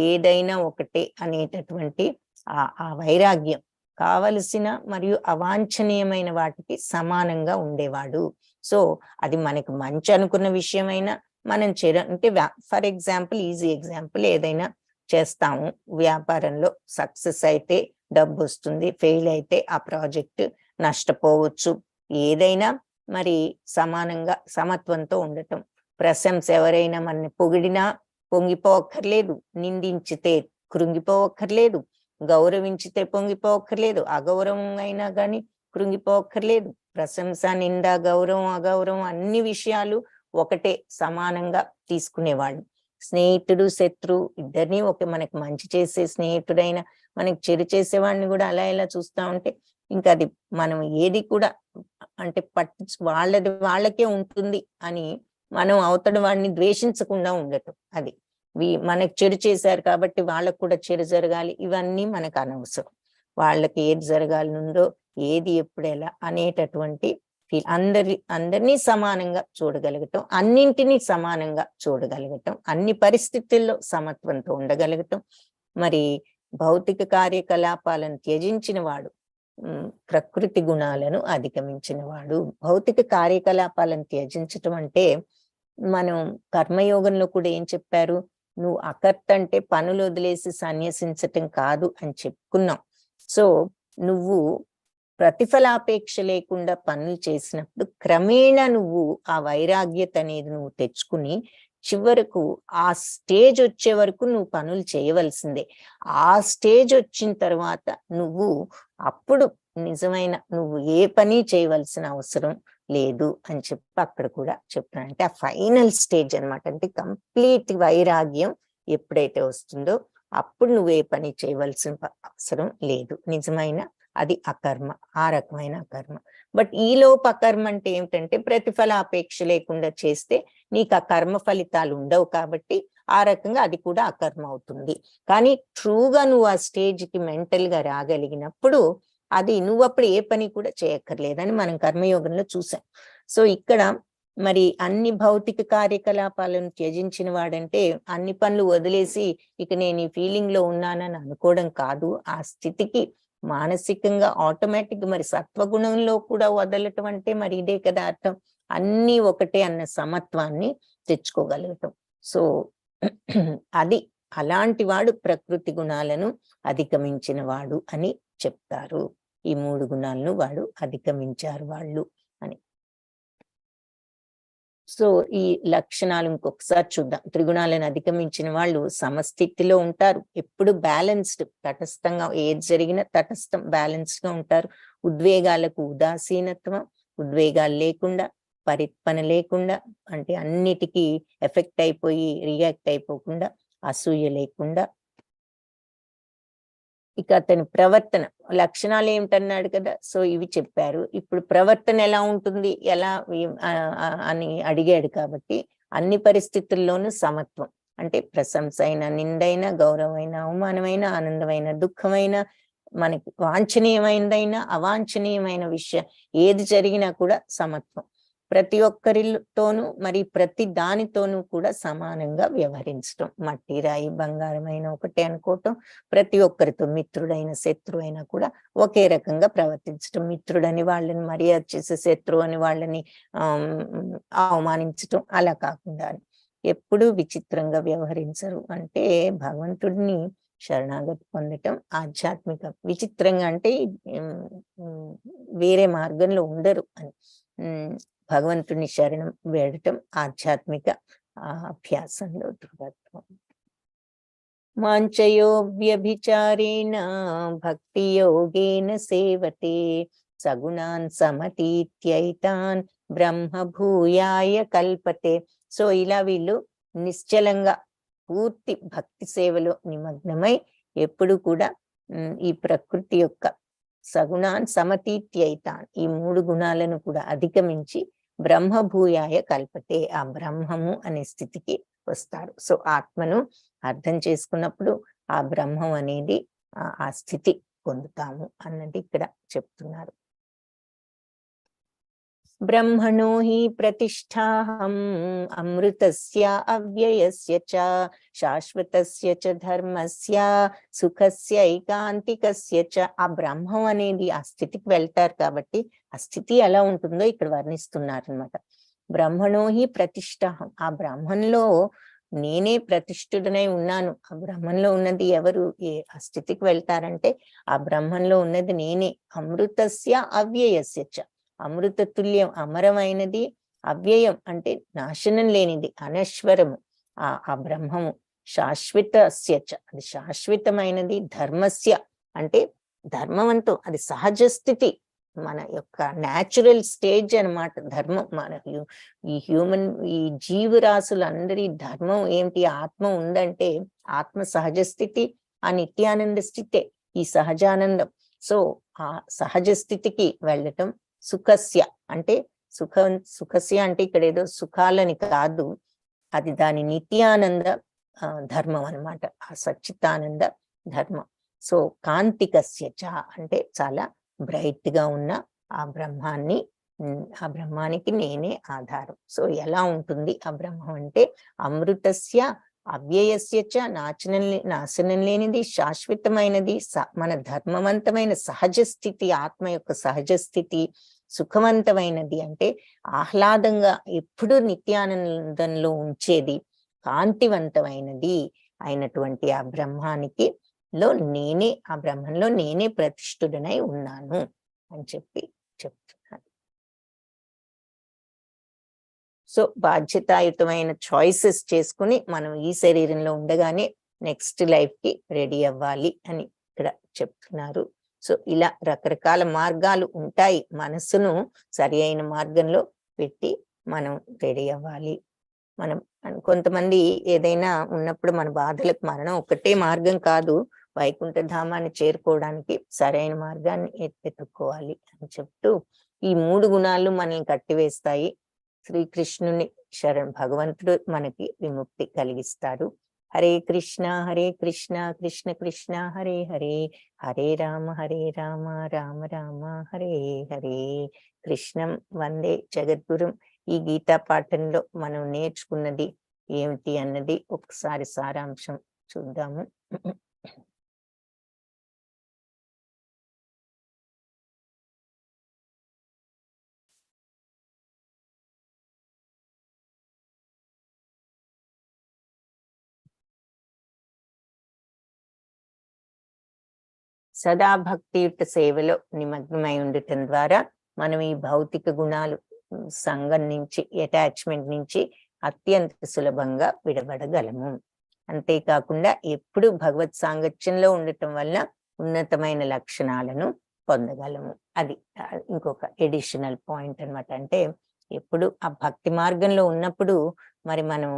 ఏదైనా ఒకటే అనేటటువంటి ఆ వైరాగ్యం, కావలసిన మరియు అవాంఛనీయమైన వాటికి సమానంగా ఉండేవాడు. సో అది మనకి మంచి అనుకున్న విషయమైనా మనం అంటే ఫర్ ఎగ్జాంపుల్, ఈజీ ఎగ్జాంపుల్, ఏదైనా చేస్తాము వ్యాపారంలో, సక్సెస్ అయితే డబ్బు వస్తుంది, ఫెయిల్ అయితే ఆ ప్రాజెక్ట్ నష్టపోవచ్చు. ఏదైనా మరి సమానంగా, సమత్వంతో ఉండటం. ప్రశంస, ఎవరైనా మనని పొగిడినా పొంగిపోవక్కర్లేదు, నిందించితే కృంగిపోవక్కర్లేదు, గౌరవించితే పొంగిపోవక్కర్లేదు, అగౌరవం అయినా కానీ కృంగిపోవక్కర్లేదు. ప్రశంస, నింద, గౌరవం, అగౌరవం అన్ని విషయాలు ఒకటే, సమానంగా తీసుకునేవాళ్ళు. స్నేహితుడు, శత్రువు ఇద్దరిని మనకి మంచి చేసే స్నేహితుడైనా, మనకి చెడు చేసేవాడిని కూడా అలా ఇలా చూస్తా ఉంటే ఇంకా అది మనం ఏది కూడా అంటే వాళ్ళకే ఉంటుంది అని మనం అవతడి వాడిని ద్వేషించకుండా ఉండటం. అది మనకు చెడు చేశారు కాబట్టి వాళ్ళకు కూడా చెడు జరగాలి, ఇవన్నీ మనకు అనవసరం. వాళ్ళకి ఏది జరగాలనుందో, ఏది ఎప్పుడు ఎలా అనేటటువంటి అందరినీ సమానంగా చూడగలగటం, అన్నింటినీ సమానంగా చూడగలగటం, అన్ని పరిస్థితుల్లో సమత్వంతో ఉండగలగటం. మరి భౌతిక కార్యకలాపాలను త్యజించిన వాడు, ప్రకృతి గుణాలను అధిగమించిన వాడు. భౌతిక కార్యకలాపాలను త్యజించటం అంటే మనం కర్మయోగంలో కూడా ఏం చెప్పారు, నువ్వు అకర్త అంటే పనులు వదిలేసి సన్యసించటం కాదు అని చెప్పుకున్నాం. సో నువ్వు ప్రతిఫలాపేక్ష లేకుండా పనులు చేసినప్పుడు క్రమేణా నువ్వు ఆ వైరాగ్యత అనేది నువ్వు తెచ్చుకుని చివరకు ఆ స్టేజ్ వచ్చే వరకు నువ్వు పనులు చేయవలసిందే. ఆ స్టేజ్ వచ్చిన తర్వాత నువ్వు అప్పుడు నిజమైన నువ్వు ఏ పని చేయవలసిన అవసరం లేదు అని చెప్పి అక్కడ కూడా చెప్తాను. అంటే ఆ ఫైనల్ స్టేజ్ అన్నమాట. అంటే కంప్లీట్ వైరాగ్యం ఎప్పుడైతే వస్తుందో అప్పుడు నువ్వు ఏ పని చేయవలసిన అవసరం లేదు. నిజమైన అది అకర్మ, ఆ రకమైన అకర్మ. బట్ ఈలోపు అకర్మ అంటే ఏమిటంటే ప్రతిఫల అపేక్ష లేకుండా చేస్తే నీకు ఆ కర్మ ఫలితాలు ఉండవు, కాబట్టి ఆ రకంగా అది కూడా అకర్మ అవుతుంది. కానీ ట్రూగా నువ్వు ఆ స్టేజ్కి మెంటల్ గా రాగలిగినప్పుడు అది నువ్వు అప్పుడు ఏ పని కూడా చేయక్కర్లేదని మనం కర్మయోగంలో చూసాం. సో ఇక్కడ మరి అన్ని భౌతిక కార్యకలాపాలను త్యజించిన వాడంటే అన్ని పనులు వదిలేసి ఇక నేను ఈ ఫీలింగ్ లో ఉన్నానని అనుకోవడం కాదు. ఆ స్థితికి మానసికంగా ఆటోమేటిక్ మరి సత్వగుణంలో కూడా వదలటం అంటే మరి ఇదే కదా అర్థం. అన్ని ఒకటే అన్న సమత్వాన్ని తెచ్చుకోగలగటం. సో అది అలాంటి వాడు ప్రకృతి గుణాలను అధిగమించిన వాడు అని చెప్తారు. ఈ 3 గుణాలను వాడు అధిగమించారు వాళ్ళు అని. సో ఈ లక్షణాలు ఇంకొకసారి చూద్దాం. త్రిగుణాలను అధిగమించిన వాళ్ళు సమస్థితిలో ఉంటారు, ఎప్పుడు బ్యాలెన్స్డ్, తటస్థంగా ఏది జరిగినా తటస్థం బ్యాలెన్స్డ్ గా ఉంటారు. ఉద్వేగాలకు ఉదాసీనత్వం, ఉద్వేగాలు లేకుండా, పరిత్పన లేకుండా, అంటే అన్నిటికీ ఎఫెక్ట్ అయిపోయి రియాక్ట్ అయిపోకుండా, అసూయ లేకుండా. ఇక అతని ప్రవర్తన లక్షణాలు ఏమిటన్నాడు కదా, సో ఇవి చెప్పారు. ఇప్పుడు ప్రవర్తన ఎలా ఉంటుంది, ఎలా అని అడిగాడు కాబట్టి అన్ని పరిస్థితుల్లోనూ సమత్వం, అంటే ప్రశంస అయిన, నిందైన, గౌరవమైన, అవమానమైన, ఆనందమైన, దుఃఖమైన, మనకి వాంఛనీయమైనదైనా అవాంఛనీయమైన విషయం ఏది జరిగినా కూడా సమత్వం. ప్రతి ఒక్కరితోనూ మరి ప్రతి దానితోనూ కూడా సమానంగా వ్యవహరించటం. మట్టి, రాయి, బంగారమైన ఒకటే అనుకోవటం. ప్రతి ఒక్కరితో మిత్రుడైన శత్రువైనా కూడా ఒకే రకంగా ప్రవర్తించటం. మిత్రుడని వాళ్ళని మర్యాద చేసే, శత్రువు అని వాళ్ళని అవమానించటం అలా కాకుండా ఎప్పుడూ విచిత్రంగా వ్యవహరించరు. అంటే భగవంతుడిని శరణాగతి పొందటం ఆధ్యాత్మిక. విచిత్రంగా అంటే వేరే మార్గంలో ఉండరు అని. భగవంతుని శరణం వేడటం ఆధ్యాత్మిక అభ్యాసంలో దృఢత్వం. మాంచయో వ్యభిచారేణ భక్తి యోగేన సేవతే సగుణాన్ సమతీత్యైతాన్ బ్రహ్మ భూయాయ కల్పతే. సో ఇలా వీళ్ళు నిశ్చలంగా పూర్తి భక్తి సేవలో నిమగ్నమై ఎప్పుడు కూడా ఈ ప్రకృతి యొక్క సగుణాన్ సమతీత్యైతాన్, ఈ 3 గుణాలను కూడా అధిగమించి బ్రహ్మభూయాయ కల్పతే, ఆ బ్రహ్మము అనే స్థితికి వస్తారు. సో ఆత్మను అర్థం చేసుకున్నప్పుడు ఆ బ్రహ్మం అనేది ఆ స్థితి పొందుతాము అన్నది ఇక్కడ చెప్తున్నారు. బ్రహ్మణో హి ప్రతిష్టాహం అమృతస్య అవ్యయస్య చ శాశ్వతస్య చ ధర్మస్య సుఖస్య ఐకాంతికస్య చ. ఆ బ్రహ్మం అనేది ఆ స్థితికి వెళ్తారు కాబట్టి ఆ స్థితి ఎలా ఉంటుందో ఇక్కడ వర్ణిస్తున్నారు అనమాట. బ్రహ్మణో హి ప్రతిష్టాహం, ఆ బ్రహ్మంలో నేనే ప్రతిష్ఠుడనై ఉన్నాను. ఆ బ్రహ్మంలో ఉన్నది ఎవరు, ఆ స్థితికి వెళ్తారంటే ఆ బ్రహ్మంలో ఉన్నది నేనే. అమృతస్య అవ్యయస్య చ, అమృత తుల్యం, అమరమైనది, అవ్యయం అంటే నాశనం లేనిది, అనశ్వరము ఆ బ్రహ్మము. శాశ్వతస్య చ, అది శాశ్వతమైనది. ధర్మస్య అంటే ధర్మవంతం, అది సహజ స్థితి, మన యొక్క న్యాచురల్ స్టేజ్ అన్నమాట ధర్మం. మన ఈ హ్యూమన్, ఈ జీవరాశులందరి ధర్మం ఏమిటి, ఆత్మ ఉందంటే ఆత్మ సహజ స్థితి, ఆ నిత్యానంద స్థితే ఈ సహజానందం. సో ఆ సహజ స్థితికి వెళ్ళటం. సుఖస్య అంటే సుఖస్య అంటే ఇక్కడ ఏదో సుఖాలని కాదు, అది దాని నిత్యానంద ధర్మం అన్నమాట, ఆ సచ్చితానంద ధర్మం. సో కాంతికస్య చ అంటే చాలా బ్రైట్ గా ఉన్న ఆ బ్రహ్మాన్ని, ఆ బ్రహ్మానికి నేనే ఆధారం. సో ఎలా ఉంటుంది ఆ బ్రహ్మం అంటే అమృతస్య అవ్యయస్య చ, నాశనం లేనిది, శాశ్వతమైనది, మన ధర్మవంతమైన సహజ స్థితి, ఆత్మ యొక్క సహజ స్థితి. సుఖవంతమైనది అంటే ఆహ్లాదంగా ఎప్పుడు నిత్యానందంలో ఉంచేది, కాంతివంతమైనది అయినటువంటి ఆ బ్రహ్మానికి నేనే, ఆ బ్రహ్మంలో నేనే ప్రతిష్ఠుడనై ఉన్నాను అని చెప్తున్నాను. సో బాధ్యతాయుతమైన చాయిసెస్ చేసుకుని మనం ఈ శరీరంలో ఉండగానే నెక్స్ట్ లైఫ్ కి రెడీ అవ్వాలి అని ఇక్కడ చెప్తున్నారు. సో ఇలా రకరకాల మార్గాలు ఉంటాయి, మనస్సును సరి అయిన మార్గంలో పెట్టి మనం రెడీ అవ్వాలి. మనం కొంతమంది ఏదైనా ఉన్నప్పుడు మన బాధలకు మరణం ఒకటే మార్గం కాదు, వైకుంఠ ధామాన్ని చేరుకోవడానికి సరైన మార్గాన్ని ఎత్తుక్కోవాలి అని చెప్తూ ఈ 3 గుణాలు మనల్ని కట్టివేస్తాయి. శ్రీకృష్ణుని భగవంతుడు మనకి విముక్తి కలిగిస్తారు. హరే కృష్ణ కృష్ణ కృష్ణ హరే హరే, హరే రామ రామ రామ హరే హరే. కృష్ణం వందే జగద్గురుం. ఈ గీతా పాఠంలో మనం నేర్చుకున్నది ఏమిటి అన్నది ఒకసారి సారాంశం చూద్దాము. సదా భక్తియుక్త సేవలో నిమగ్నమై ఉండటం ద్వారా మనం ఈ భౌతిక గుణాలు సంఘం నుంచి, అటాచ్మెంట్ నుంచి అత్యంత సులభంగా విడబడగలము. అంతేకాకుండా ఎప్పుడు భగవత్ సాంగత్యంలో ఉండటం వల్ల ఉన్నతమైన లక్షణాలను పొందగలము. అది ఇంకొక ఎడిషనల్ పాయింట్ అన్నమాట. అంటే ఎప్పుడు ఆ భక్తి మార్గంలో ఉన్నప్పుడు మరి మనం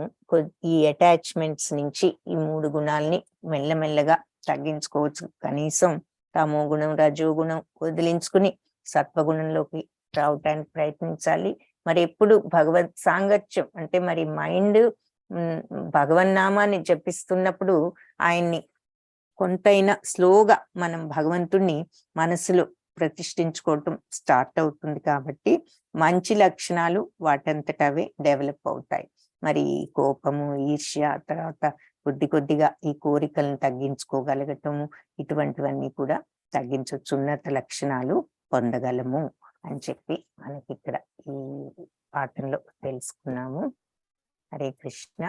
ఈ అటాచ్మెంట్స్ నుంచి ఈ 3 గుణాలని మెల్లమెల్లగా తగ్గించుకోవచ్చు. కనీసం తమో గుణం, రజో గుణం వదిలించుకుని సత్వగుణంలోకి రావటానికి ప్రయత్నించాలి. మరి ఎప్పుడు భగవత్ సాంగత్యం అంటే మరి మైండ్ భగవన్నామాన్ని జపిస్తున్నప్పుడు ఆయన్ని కొంతైనా స్లోగా మనం భగవంతుణ్ణి మనసులో ప్రతిష్ఠించుకోవటం స్టార్ట్ అవుతుంది. కాబట్టి మంచి లక్షణాలు వాటంతటవే డెవలప్ అవుతాయి. మరి కోపము, ఈర్ష్య, తర్వాత కొద్దిగా ఈ కోరికలను తగ్గించుకోగలగటము, ఇటువంటివన్నీ కూడా తగ్గించవచ్చు. ఉన్నత లక్షణాలు పొందగలము అని చెప్పి మనకి ఇక్కడ ఈ పాఠంలో తెలుసుకున్నాము. హరే కృష్ణ.